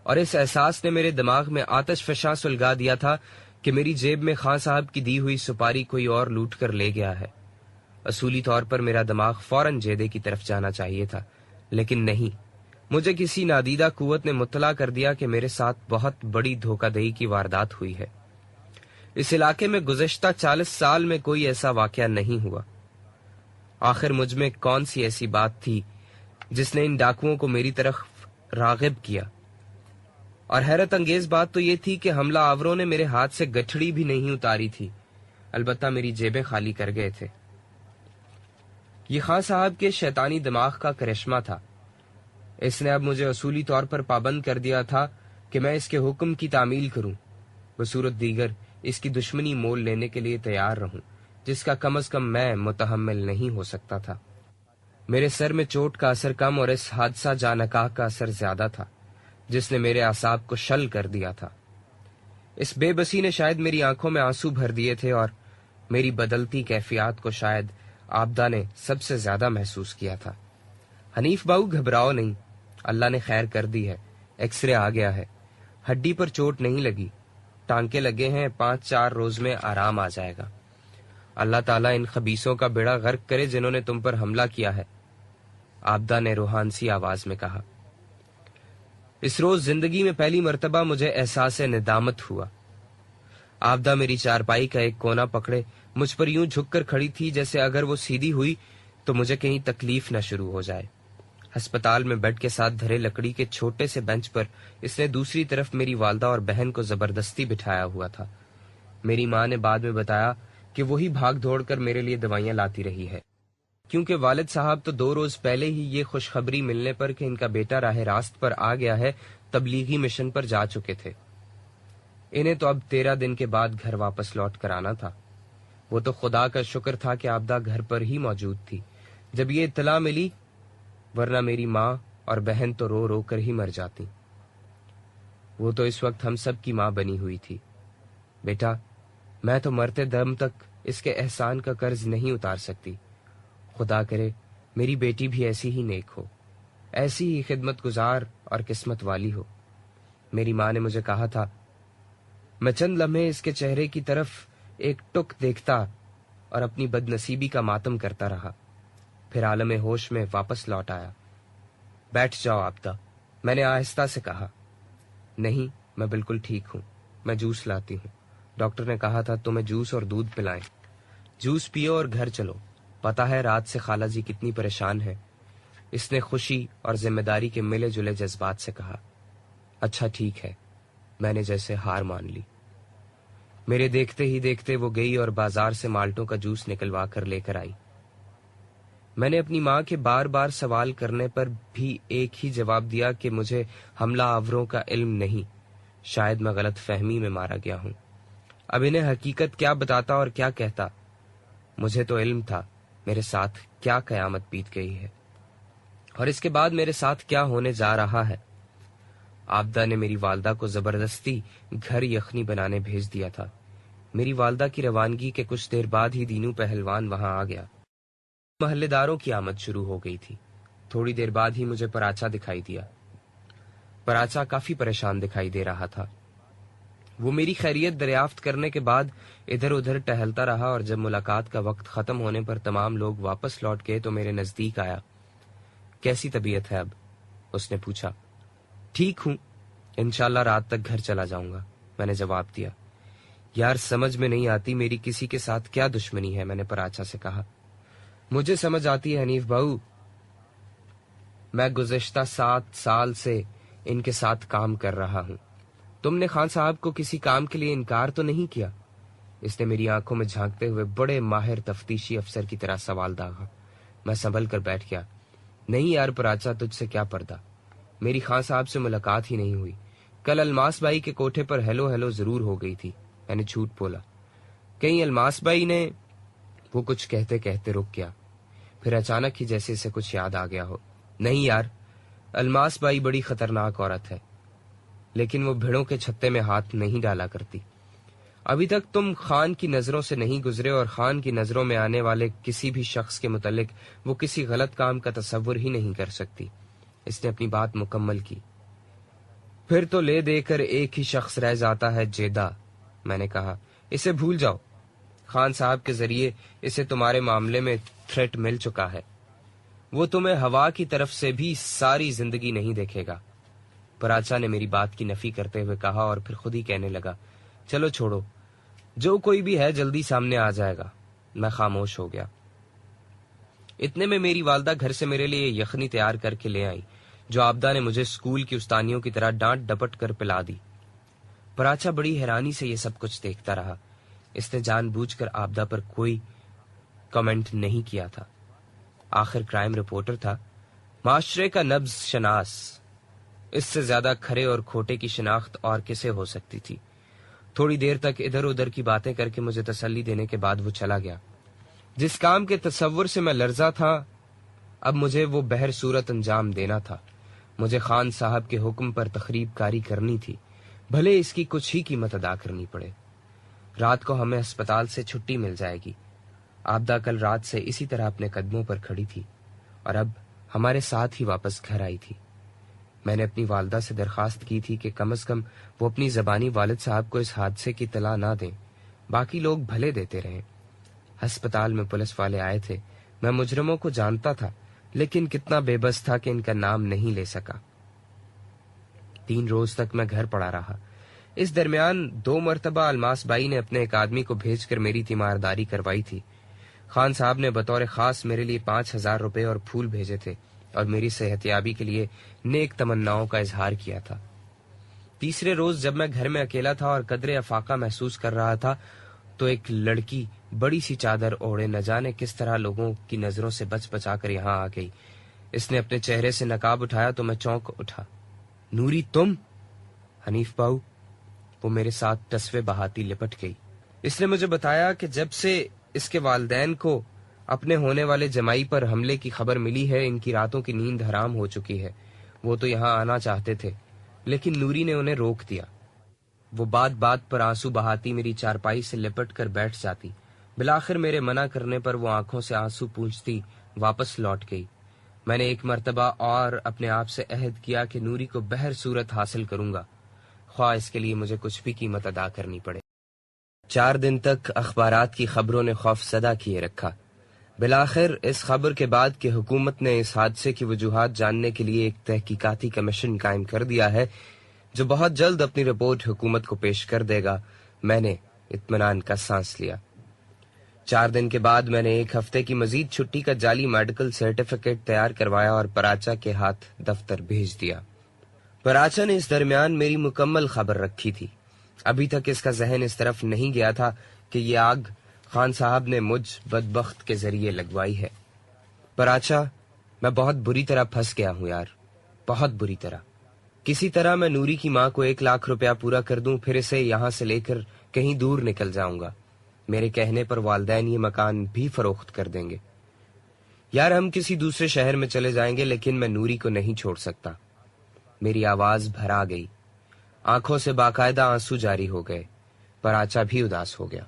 اور اس احساس نے میرے دماغ میں آتش فشاں سلگا دیا تھا کہ میری جیب میں خان صاحب کی دی ہوئی سپاری کوئی اور لوٹ کر لے گیا ہے۔ اصولی طور پر میرا دماغ فوراً جیدے کی طرف جانا چاہیے تھا، لیکن نہیں، مجھے کسی نادیدہ قوت نے مطلع کر دیا کہ میرے ساتھ بہت بڑی دھوکہ دہی کی واردات ہوئی ہے۔ اس علاقے میں گزشتہ 40 سال میں کوئی ایسا واقعہ نہیں ہوا۔ آخر مجھ میں کون سی ایسی بات تھی جس نے ان ڈاکوؤں کو میری طرف راغب کیا؟ اور حیرت انگیز بات تو یہ تھی کہ حملہ آوروں نے میرے ہاتھ سے گٹھڑی بھی نہیں اتاری تھی، البتہ میری جیبیں خالی کر گئے تھے۔ یہ خان صاحب کے شیطانی دماغ کا کرشمہ تھا۔ اس نے اب مجھے اصولی طور پر پابند کر دیا تھا کہ میں اس کے حکم کی تعمیل کروں، بصورت دیگر اس کی دشمنی مول لینے کے لیے تیار رہوں، جس کا کم از کم میں متحمل نہیں ہو سکتا تھا۔ میرے سر میں چوٹ کا اثر کم اور اس حادثہ جانکاہ کا اثر زیادہ تھا، جس نے میرے اعصاب کو شل کر دیا تھا۔ اس بے بسی نے شاید میری آنکھوں میں آنسو بھر دیے تھے، اور میری بدلتی کیفیات کو شاید عابدہ نے سب سے زیادہ محسوس کیا تھا۔ حنیف باؤ، گھبراؤ نہیں، اللہ نے خیر کر دی ہے، ایکس رے آ گیا ہے، ہڈی پر چوٹ نہیں لگی، ٹانکے لگے ہیں، 5-4 روز میں آرام آ جائے گا۔ اللہ تعالیٰ ان خبیثوں کا بیڑا غرق کرے جنہوں نے تم پر حملہ کیا ہے، عابدہ نے روحانسی آواز میں کہا۔ اس روز زندگی میں پہلی مرتبہ مجھے احساس ندامت ہوا۔ عابدہ میری چارپائی کا ایک کونا پکڑے مجھ پر یوں جھک کر کھڑی تھی جیسے اگر وہ سیدھی ہوئی تو مجھے کہیں تکلیف نہ شروع ہو جائے۔ ہسپتال میں بیڈ کے ساتھ دھرے لکڑی کے چھوٹے سے بینچ پر اس نے دوسری طرف میری والدہ اور بہن کو زبردستی بٹھایا ہوا تھا۔ میری ماں نے بعد میں بتایا کہ وہی بھاگ دوڑ کر میرے لیے دوائیاں لاتی رہی ہے، کیونکہ والد صاحب تو 2 روز پہلے ہی یہ خوشخبری ملنے پر کہ ان کا بیٹا راہ راست پر آ گیا ہے، تبلیغی مشن پر جا چکے تھے۔ انہیں تو اب 13 دن کے بعد گھر واپس لوٹ کر آنا تھا۔ وہ تو خدا کا شکر تھا کہ عابدہ گھر پر ہی موجود تھی جب یہ اطلاع ملی، ورنہ میری ماں اور بہن تو رو رو کر ہی مر جاتی۔ وہ تو اس وقت ہم سب کی ماں بنی ہوئی تھی۔ بیٹا، میں تو مرتے دم تک اس کے احسان کا قرض نہیں اتار سکتی۔ خدا کرے میری بیٹی بھی ایسی ہی نیک ہو، ایسی ہی خدمت گزار اور قسمت والی ہو۔ میری ماں نے مجھے کہا تھا۔ میں چند لمحے اس کے چہرے کی طرف ایک ٹک دیکھتا اور اپنی بد نصیبی کا ماتم کرتا رہا، پھر عالم ہوش میں واپس لوٹ آیا۔ بیٹھ جاؤ عابدہ، میں نے آہستہ سے کہا۔ نہیں، میں بالکل ٹھیک ہوں، میں جوس لاتی ہوں۔ ڈاکٹر نے کہا تھا تمہیں جوس اور دودھ پلائیں۔ جوس پیو اور گھر چلو، پتہ ہے رات سے خالہ جی کتنی پریشان ہے۔ اس نے خوشی اور ذمہ داری کے ملے جلے جذبات سے کہا۔ اچھا ٹھیک ہے، میں نے جیسے ہار مان لی۔ میرے دیکھتے ہی دیکھتے وہ گئی اور بازار سے مالٹوں کا جوس نکلوا کر لے کر آئی۔ میں نے اپنی ماں کے بار بار سوال کرنے پر بھی ایک ہی جواب دیا کہ مجھے حملہ آوروں کا علم نہیں، شاید میں غلط فہمی میں مارا گیا ہوں۔ اب انہیں حقیقت کیا بتاتا اور کیا کہتا؟ مجھے تو علم تھا میرے ساتھ کیا قیامت بیت گئی ہے، اور اس کے بعد میرے ساتھ کیا ہونے جا رہا ہے۔ عابدہ نے میری والدہ کو زبردستی گھر یخنی بنانے بھیج دیا تھا۔ میری والدہ کی روانگی کے کچھ دیر بعد ہی دینو پہلوان وہاں آ گیا۔ محلے داروں کی آمد شروع ہو گئی تھی۔ تھوڑی دیر بعد ہی مجھے پراچا دکھائی دیا۔ پراچا کافی پریشان دکھائی دے رہا تھا۔ وہ میری خیریت دریافت کرنے کے بعد ادھر ادھر ٹہلتا رہا، اور جب ملاقات کا وقت ختم ہونے پر تمام لوگ واپس لوٹ گئے تو میرے نزدیک آیا۔ کیسی طبیعت ہے اب؟ اس نے پوچھا۔ ٹھیک ہوں، انشاءاللہ رات تک گھر چلا جاؤں گا، میں نے جواب دیا۔ یار سمجھ میں نہیں آتی میری کسی کے ساتھ کیا دشمنی ہے، میں نے پراچا سے کہا۔ مجھے سمجھ آتی ہے حنیف بھاؤ، میں گزشتہ 7 سال سے ان کے ساتھ کام کر رہا ہوں. تم نے خان صاحب کو کسی کام کے لیے انکار تو نہیں کیا؟ اس نے میری آنکھوں میں جھانکتے ہوئے بڑے ماہر تفتیشی افسر کی طرح سوال داغا. میں سنبھل کر بیٹھ گیا. نہیں یار پراچا، تجھ سے کیا پردہ، میری خان صاحب سے ملاقات ہی نہیں ہوئی. کل الماس بھائی کے کوٹھے پر ہیلو ہیلو ضرور ہو گئی تھی. میں نے جھوٹ بولا. کہیں الماس بھائی نے... وہ کچھ کہتے کہتے رک گیا، پھر اچانک ہی جیسے اسے کچھ یاد آ گیا ہو. نہیں یار، الماس بھائی بڑی خطرناک عورت ہے، لیکن وہ بھیڑوں کے چھتے میں ہاتھ نہیں ڈالا کرتی. ابھی تک تم خان کی نظروں سے نہیں گزرے، اور خان کی نظروں میں آنے والے کسی بھی شخص کے متعلق وہ کسی غلط کام کا تصور ہی نہیں کر سکتی. اس نے اپنی بات مکمل کی. پھر تو لے دے کر ایک ہی شخص رہ جاتا ہے، جیدہ. میں نے کہا اسے بھول جاؤ، خان صاحب کے ذریعے اسے تمہارے معاملے میں تھریٹ مل چکا ہے. وہ تمہیں ہوا کی طرف سے بھی ساری زندگی نہیں دیکھے گا. پراچا نے میری بات کی نفی کرتے ہوئے کہا اور پھر خود ہی کہنے لگا، چلو چھوڑو، جو کوئی بھی ہے جلدی سامنے آ جائے گا. میں خاموش ہو گیا. اتنے میں میری والدہ گھر سے میرے لیے یخنی تیار کر کے لے آئی، جو آبدہ نے مجھے اسکول کی استانیوں کی طرح ڈانٹ ڈپٹ کر پلا دی. پراچا بڑی حیرانی سے یہ سب کچھ دیکھتا رہا. اس نے جان بوجھ کر آبدہ پر کوئی کمنٹ نہیں کیا تھا. آخر کرائم رپورٹر تھا، معاشرے کا نبض شناس. اس سے زیادہ کھرے اور کھوٹے کی شناخت اور کسے ہو سکتی تھی. تھوڑی دیر تک ادھر ادھر کی باتیں کر کے مجھے تسلی دینے کے بعد وہ چلا گیا. جس کام کے تصور سے میں لرزا تھا، اب مجھے وہ بہر صورت انجام دینا تھا. مجھے خان صاحب کے حکم پر تخریب کاری کرنی تھی، بھلے اس کی کچھ ہی قیمت ادا کرنی پڑے. رات کو ہمیں ہسپتال سے چھٹی مل جائے گی. آبدہ کل رات سے اسی طرح اپنے قدموں پر کھڑی تھی اور اب ہمارے ساتھ ہی واپس گھر آئی تھی. میں نے اپنی والدہ سے درخواست کی تھی کہ کم از کم وہ اپنی زبانی والد صاحب کو اس حادثے کی اطلاع نہ دیں، باقی لوگ بھلے دیتے رہیں. ہسپتال میں پولیس والے آئے تھے. میں مجرموں کو جانتا تھا، لیکن کتنا بے بس تھا کہ ان کا نام نہیں لے سکا. 3 روز تک میں گھر پڑا رہا. اس درمیان 2 مرتبہ الماس بھائی نے اپنے ایک آدمی کو بھیج کر میری تیمارداری کروائی تھی. خان صاحب نے بطور خاص میرے لیے 5,000 روپے اور پھول بھیجے تھے اور میری صحت یابی کے لیے نیک تمناؤں کا اظہار کیا تھا. تیسرے روز جب میں گھر میں اکیلا تھا اور قدرے افاقہ محسوس کر رہا تھا تو ایک لڑکی بڑی سی چادر اوڑھے نہ جانے کس طرح لوگوں کی نظروں سے بچ بچا کر یہاں آ گئی. اس نے اپنے چہرے سے نقاب اٹھایا تو میں چونک اٹھا. نوری تم؟ حنیف باؤ. وہ میرے ساتھ ٹسوے بہاتی لپٹ گئی. اس نے مجھے بتایا کہ جب سے اس کے والدین کو اپنے ہونے والے جمائی پر حملے کی خبر ملی ہے، ان کی راتوں کی نیند حرام ہو چکی ہے. وہ تو یہاں آنا چاہتے تھے، لیکن نوری نے انہیں روک دیا. وہ بات بات پر آنسو بہاتی میری چارپائی سے لپٹ کر بیٹھ جاتی. بالآخر میرے منع کرنے پر وہ آنکھوں سے آنسو پونچھتی واپس لوٹ گئی. میں نے ایک مرتبہ اور اپنے آپ سے عہد کیا کہ نوری کو بہر صورت حاصل کروں گا، خواہ اس کے لیے مجھے کچھ بھی قیمت ادا کرنی پڑے. 4 دن تک اخبارات کی خبروں نے خوف زدہ کیے رکھا. بالآخر اس خبر کے بعد کہ حکومت نے اس حادثے کی وجوہات جاننے کے لیے ایک تحقیقاتی کمیشن قائم کر دیا ہے جو بہت جلد اپنی رپورٹ حکومت کو پیش کر دے گا، میں نے اطمینان کا سانس لیا. 4 دن کے بعد میں نے 1 ہفتے کی مزید چھٹی کا جعلی میڈیکل سرٹیفکیٹ تیار کروایا اور پراچا کے ہاتھ دفتر بھیج دیا. پراچا نے اس درمیان میری مکمل خبر رکھی تھی. ابھی تک اس کا ذہن اس طرف نہیں گیا تھا کہ یہ آگ خان صاحب نے مجھ بدبخت کے ذریعے لگوائی ہے. پراچا، میں بہت بری طرح پھنس گیا ہوں یار، بہت بری طرح. کسی طرح میں نوری کی ماں کو 1 لاکھ روپیہ پورا کر دوں، پھر اسے یہاں سے لے کر کہیں دور نکل جاؤں گا. میرے کہنے پر والدین یہ مکان بھی فروخت کر دیں گے. یار ہم کسی دوسرے شہر میں چلے جائیں گے، لیکن میں نوری کو نہیں چھوڑ سکتا. میری آواز بھرا گئی. آنکھوں سے باقاعدہ آنسو جاری ہو گئے. پراچا بھی اداس ہو گیا.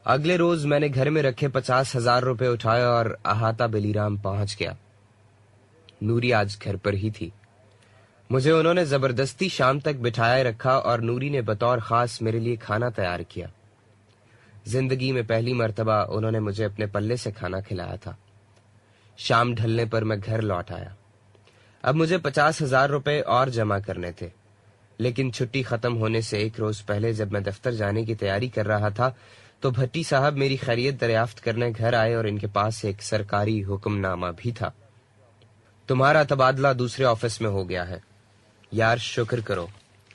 اگلے روز میں نے گھر میں رکھے 50,000 روپے اٹھائے اور احاطہ بلی رام پہنچ گیا. نوری آج گھر پر ہی تھی. مجھے انہوں نے زبردستی شام تک بٹھائے رکھا اور نوری نے بطور خاص میرے لیے کھانا تیار کیا. زندگی میں پہلی مرتبہ انہوں نے مجھے اپنے پلے سے کھانا کھلایا تھا. شام ڈھلنے پر میں گھر لوٹ آیا. اب مجھے 50,000 روپے اور جمع کرنے تھے، لیکن چھٹی ختم ہونے سے 1 روز پہلے جب میں دفتر جانے کی تیاری کر رہا تھا تو بھٹی صاحب میری خیریت دریافت کرنے گھر آئے اور ان کے پاس ایک سرکاری حکم نامہ بھی تھا. تمہارا تبادلہ دوسرے آفس میں ہو گیا ہے. یار شکر کرو.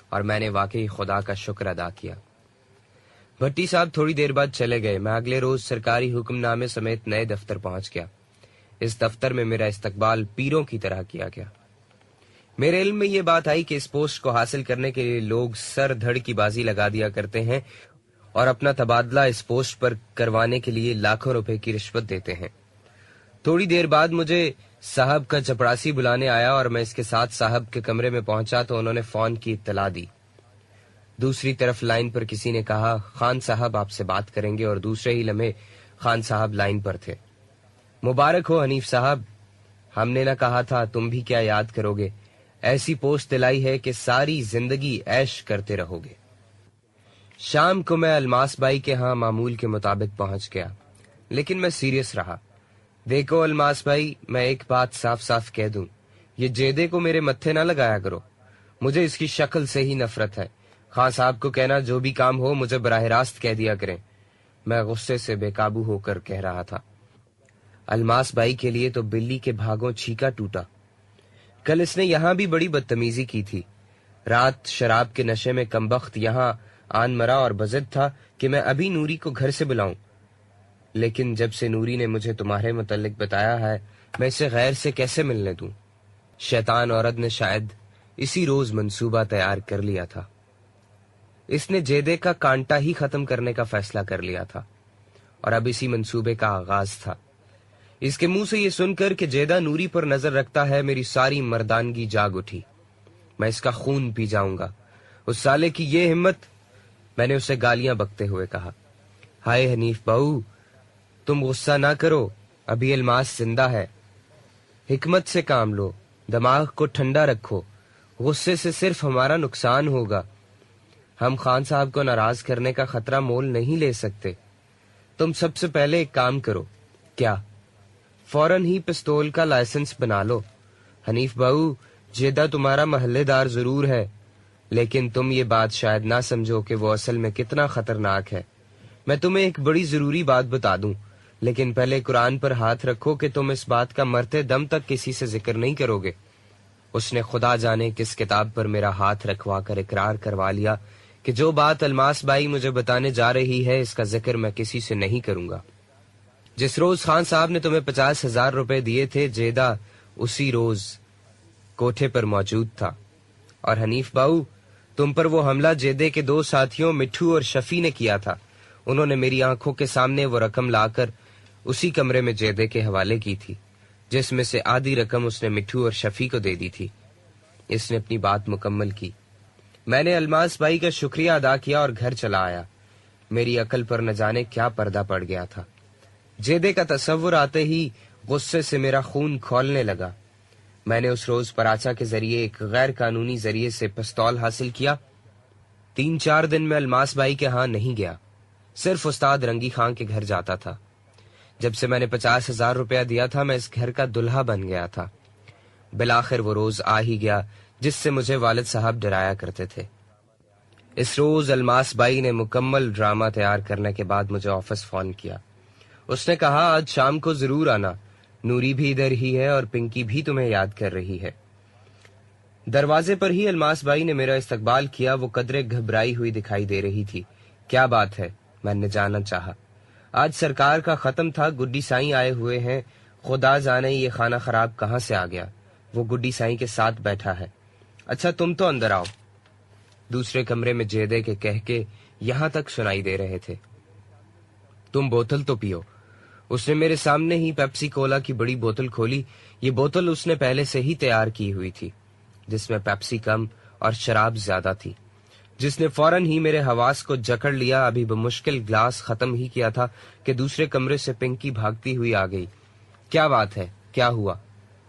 اور میں نے واقعی خدا کا شکر ادا کیا. بھٹی صاحب تھوڑی دیر بعد چلے گئے. میں اگلے روز سرکاری حکم نامے سمیت نئے دفتر پہنچ گیا. اس دفتر میں میرا استقبال پیروں کی طرح کیا گیا. میرے علم میں یہ بات آئی کہ اس پوسٹ کو حاصل کرنے کے لیے لوگ سر دھڑ کی بازی لگا دیا کرتے ہیں اور اپنا تبادلہ اس پوسٹ پر کروانے کے لیے لاکھوں روپے کی رشوت دیتے ہیں. تھوڑی دیر بعد مجھے صاحب کا چپڑاسی بلانے آیا اور میں اس کے ساتھ صاحب کے کمرے میں پہنچا تو انہوں نے فون کی اطلاع دی. دوسری طرف لائن پر کسی نے کہا خان صاحب آپ سے بات کریں گے اور دوسرے ہی لمحے خان صاحب لائن پر تھے. مبارک ہو حنیف صاحب. ہم نے نہ کہا تھا تم بھی کیا یاد کرو گے. ایسی پوسٹ دلائی ہے کہ ساری زندگی عیش کرتے رہو گے. شام کو میں الماس بھائی کے ہاں معمول کے مطابق پہنچ گیا لیکن میں سیریس رہا. دیکھو الماس بھائی میں ایک بات صاف صاف کہہ دوں. یہ جیدے کو میرے متھے نہ لگایا کرو. مجھے اس کی شکل سے ہی نفرت ہے. خان صاحب کو کہنا جو بھی کام ہو مجھے براہ راست کہہ دیا کریں. میں غصے سے بے قابو ہو کر کہہ رہا تھا. الماس بھائی کے لیے تو بلی کے بھاگوں چھینکا ٹوٹا. کل اس نے یہاں بھی بڑی بدتمیزی کی تھی. رات شراب کے نشے میں کمبخت یہاں آن مرا اور بزد تھا کہ میں ابھی نوری کو گھر سے بلاؤں. لیکن جب سے نوری نے مجھے تمہارے متعلق بتایا ہے میں اسے غیر سے کیسے ملنے دوں. شیطان عورت نے شاید اسی روز منصوبہ تیار کر لیا تھا. اس نے جیدے کا کانٹا ہی ختم کرنے کا فیصلہ کر لیا تھا اور اب اسی منصوبے کا آغاز تھا. اس کے منہ سے یہ سن کر کہ جیدہ نوری پر نظر رکھتا ہے میری ساری مردانگی جاگ اٹھی. میں اس کا خون پی جاؤں گا. اس سالے کی یہ ہمت. میں نے اسے گالیاں بکتے ہوئے کہا ہائے حنیف بہو تم غصہ نہ کرو. ابھی الماس زندہ ہے. حکمت سے کام لو. دماغ کو ٹھنڈا رکھو. غصے سے صرف ہمارا نقصان ہوگا. ہم خان صاحب کو ناراض کرنے کا خطرہ مول نہیں لے سکتے. تم سب سے پہلے ایک کام کرو. کیا؟ فوراً ہی پستول کا لائسنس بنا لو. حنیف بہو جیدہ تمہارا محلے دار ضرور ہے لیکن تم یہ بات شاید نہ سمجھو کہ وہ اصل میں کتنا خطرناک ہے. میں تمہیں ایک بڑی ضروری بات بتا دوں لیکن پہلے قرآن پر ہاتھ رکھو کہ تم اس بات کا مرتے دم تک کسی سے ذکر نہیں کرو گے. اس نے خدا جانے کس کتاب پر میرا ہاتھ رکھوا کر اقرار کروا لیا کہ جو بات الماس بھائی مجھے بتانے جا رہی ہے اس کا ذکر میں کسی سے نہیں کروں گا. جس روز خان صاحب نے تمہیں 50,000 روپے دیے تھے جیدہ اسی روز کوٹھے پر موجود تھا. اور حنیف باؤ تم پر وہ حملہ جیدے کے 2 ساتھیوں مٹھو اور شفیع نے کیا تھا. انہوں نے میری آنکھوں کے سامنے وہ رقم لا کر اسی کمرے میں جیدے کے حوالے کی تھی جس میں سے آدھی رقم اس نے مٹھو اور شفیع کو دے دی تھی. اس نے اپنی بات مکمل کی. میں نے الماس بھائی کا شکریہ ادا کیا اور گھر چلا آیا. میری عقل پر نہ جانے کیا پردہ پڑ گیا تھا. جیدے کا تصور آتے ہی غصے سے میرا خون کھولنے لگا. میں نے اس روز پراچا کے ذریعے ایک غیر قانونی ذریعے سے پستول حاصل کیا. 3-4 دن میں الماس بھائی کے ہاں نہیں گیا. صرف استاد رنگی خان کے گھر جاتا تھا. جب سے میں نے 50,000 روپیہ دیا تھا میں اس گھر کا دلہا بن گیا تھا. بالآخر وہ روز آ ہی گیا جس سے مجھے والد صاحب ڈرایا کرتے تھے. اس روز الماس بھائی نے مکمل ڈرامہ تیار کرنے کے بعد مجھے آفس فون کیا. اس نے کہا آج شام کو ضرور آنا. نوری بھی ادھر ہی ہے اور پنکی بھی تمہیں یاد کر رہی ہے. دروازے پر ہی الماس بھائی نے میرا استقبال کیا. وہ قدرے گھبرائی ہوئی دکھائی دے رہی تھی. کیا بات ہے؟ میں نے جاننا چاہا. آج سرکار کا ختم تھا. گڈی سائیں آئے ہوئے ہیں. خدا جانے یہ خانہ خراب کہاں سے آ گیا. وہ گڈی سائیں کے ساتھ بیٹھا ہے. اچھا تم تو اندر آؤ. دوسرے کمرے میں جیدے کے کہہ کے یہاں تک سنائی دے رہے تھے. تم بوتل تو پیو. اس نے میرے سامنے ہی پیپسی کولا کی بڑی بوتل کھولی. یہ بوتل اس نے پہلے سے ہی تیار کی ہوئی تھی جس میں پیپسی کم اور شراب زیادہ تھی. جس نے فوراً ہی میرے حواس کو جکڑ لیا. ابھی بمشکل گلاس ختم ہی کیا تھا کہ دوسرے کمرے سے پنکی بھاگتی ہوئی آ گئی. کیا بات ہے؟ کیا ہوا؟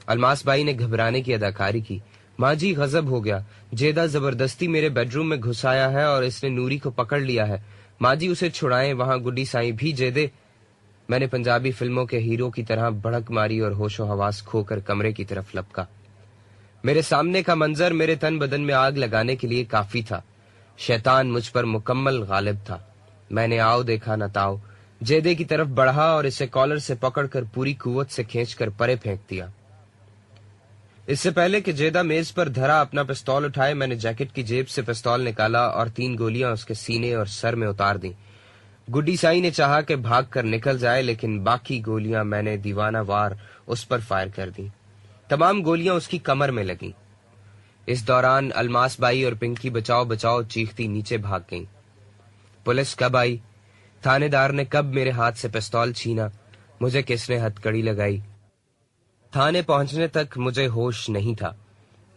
الماس بھائی نے گھبرانے کی اداکاری کی. ماں جی غضب ہو گیا. جیدہ زبردستی میرے بیڈ روم میں گھسایا ہے اور اس نے نوری کو پکڑ لیا ہے. ماں جی اسے چھڑائیں. وہاں گڈی سائیں بھی جیدے. میں نے پنجابی فلموں کے ہیرو کی طرح بھڑک ماری اور ہوش و حواس کھو کر کمرے کی طرف لپکا. میرے سامنے کا منظر میرے تن بدن میں آگ لگانے کے لیے کافی تھا. شیطان مجھ پر مکمل غالب تھا. میں نے آؤ دیکھا نہ تاؤ جیدے کی طرف بڑھا اور اسے کالر سے پکڑ کر پوری قوت سے کھینچ کر پرے پھینک دیا. اس سے پہلے کہ جیدہ میز پر دھرا اپنا پستول اٹھائے، میں نے جیکٹ کی جیب سے پستول نکالا اور 3 گولیاں اس کے سینے اور سر میں اتار دیں۔ گڈی سائی نے چاہا کہ بھاگ کر نکل جائے، لیکن باقی گولیاں میں نے دیوانہ وار اس پر فائر کر دیں۔ تمام گولیاں اس کی کمر میں لگیں۔ اس دوران الماس بائی اور پنکی بچاؤ بچاؤ چیختی نیچے بھاگ گئیں۔ پولیس کب آئی، تھانے دار نے کب میرے ہاتھ سے پستول چھینا، مجھے کس نے ہتھکڑی لگائی، تھانے پہنچنے تک مجھے ہوش نہیں تھا۔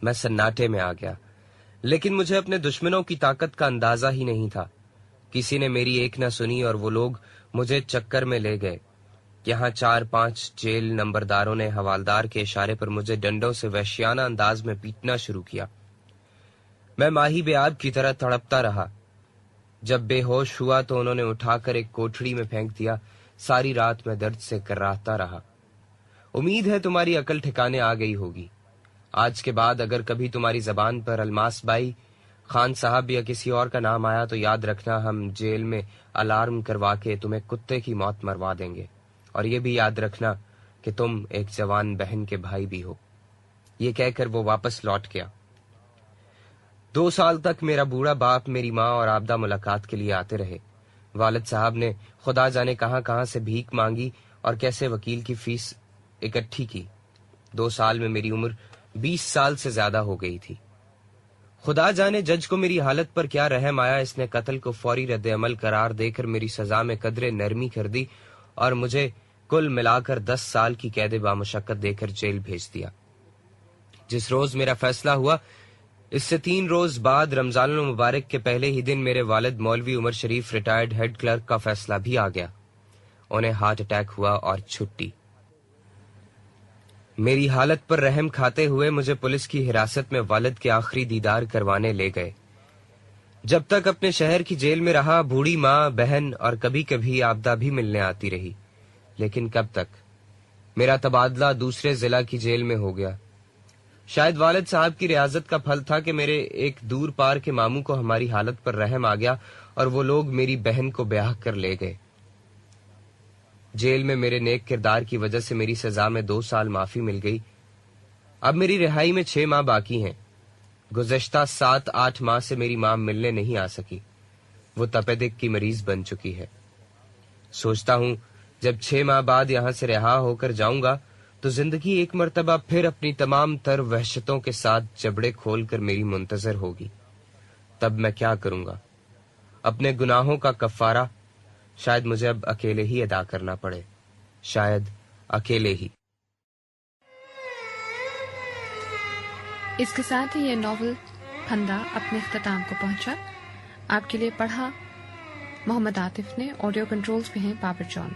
میں سناٹے میں آ گیا، لیکن مجھے اپنے دشمنوں کی طاقت کا اندازہ ہی نہیں تھا۔ کسی نے میری ایک نہ سنی اور وہ لوگ مجھے چکر میں لے گئے۔ یہاں 4-5 جیل نمبرداروں نے حوالدار کے اشارے پر مجھے ڈنڈوں سے وحشیانہ انداز میں پیٹنا شروع کیا۔ میں ماہی بے آب کی طرح تڑپتا رہا۔ جب بے ہوش ہوا تو انہوں نے اٹھا کر ایک کوٹھڑی میں پھینک دیا۔ ساری رات میں درد سے کراہتا رہا۔ امید ہے تمہاری عقل ٹھکانے آ گئی ہوگی۔ آج کے بعد اگر کبھی تمہاری زبان پر الماس بائی، خان صاحب یا کسی اور کا نام آیا تو یاد رکھنا ہم جیل میں الارم کروا کے تمہیں کتے کی موت مروا دیں گے، اور یہ بھی یاد رکھنا کہ تم ایک جوان بہن کے بھائی بھی ہو۔ یہ کہہ کر وہ واپس لوٹ گیا۔ 2 سال تک میرا بوڑھا باپ، میری ماں اور آبدہ ملاقات کے لیے آتے رہے۔ والد صاحب نے خدا جانے کہاں کہاں سے بھیک مانگی اور کیسے وکیل کی فیس اکٹھی کی۔ 2 سال میں میری عمر 20 سال سے زیادہ ہو گئی تھی۔ خدا جانے جج کو میری حالت پر کیا رحم آیا، اس نے قتل کو فوری رد عمل قرار دے کر میری سزا میں قدرے نرمی کر دی اور مجھے کل ملا کر 10 سال کی قید بامشقت دے کر جیل بھیج دیا۔ جس روز میرا فیصلہ ہوا، اس سے 3 روز بعد رمضان المبارک کے پہلے ہی دن میرے والد مولوی عمر شریف ریٹائرڈ ہیڈ کلرک کا فیصلہ بھی آ گیا۔ انہیں ہارٹ اٹیک ہوا اور چھٹی۔ میری حالت پر رحم کھاتے ہوئے مجھے پولیس کی حراست میں والد کے آخری دیدار کروانے لے گئے۔ جب تک اپنے شہر کی جیل میں رہا، بوڑھی ماں، بہن اور کبھی کبھی آبدہ بھی ملنے آتی رہی، لیکن کب تک؟ میرا تبادلہ دوسرے ضلع کی جیل میں ہو گیا۔ شاید والد صاحب کی ریاضت کا پھل تھا کہ میرے ایک دور پار کے ماموں کو ہماری حالت پر رحم آ گیا اور وہ لوگ میری بہن کو بیاہ کر لے گئے۔ جیل میں میرے نیک کردار کی وجہ سے میری سزا میں 2 سال معافی مل گئی۔ اب میری رہائی میں 6 ماہ باقی ہیں۔ گزشتہ 7-8 ماہ سے میری ماں ملنے نہیں آ سکی، وہ تپیدک کی مریض بن چکی ہے۔ سوچتا ہوں جب 6 ماہ بعد یہاں سے رہا ہو کر جاؤں گا تو زندگی ایک مرتبہ پھر اپنی تمام تر وحشتوں کے ساتھ جبڑے کھول کر میری منتظر ہوگی۔ تب میں کیا کروں گا؟ اپنے گناہوں کا کفارہ شاید مجھے اب اکیلے ہی ادا کرنا پڑے، شاید اکیلے ہی۔ اس کے ساتھ ہی یہ ناول پھندا اپنے اختتام کو پہنچا۔ آپ کے لیے پڑھا محمد عاطف نے، آڈیو کنٹرولز پہ ہیں بابر جان۔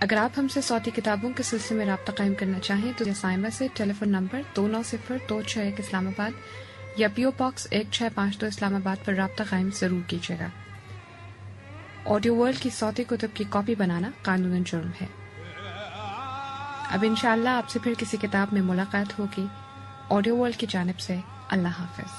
اگر آپ ہم سے صوتی کتابوں کے سلسلے میں رابطہ قائم کرنا چاہیں تو سائمہ سے ٹیلی فون نمبر 290261 اسلام آباد یا PO باکس 1652 اسلام آباد پر رابطہ قائم ضرور کیجیے گا۔ آڈیو ورلڈ کی صوتی کتب کی کاپی بنانا قانوناً جرم ہے۔ اب انشاءاللہ آپ سے پھر کسی کتاب میں ملاقات ہوگی۔ آڈیو ورلڈ کی جانب سے اللہ حافظ۔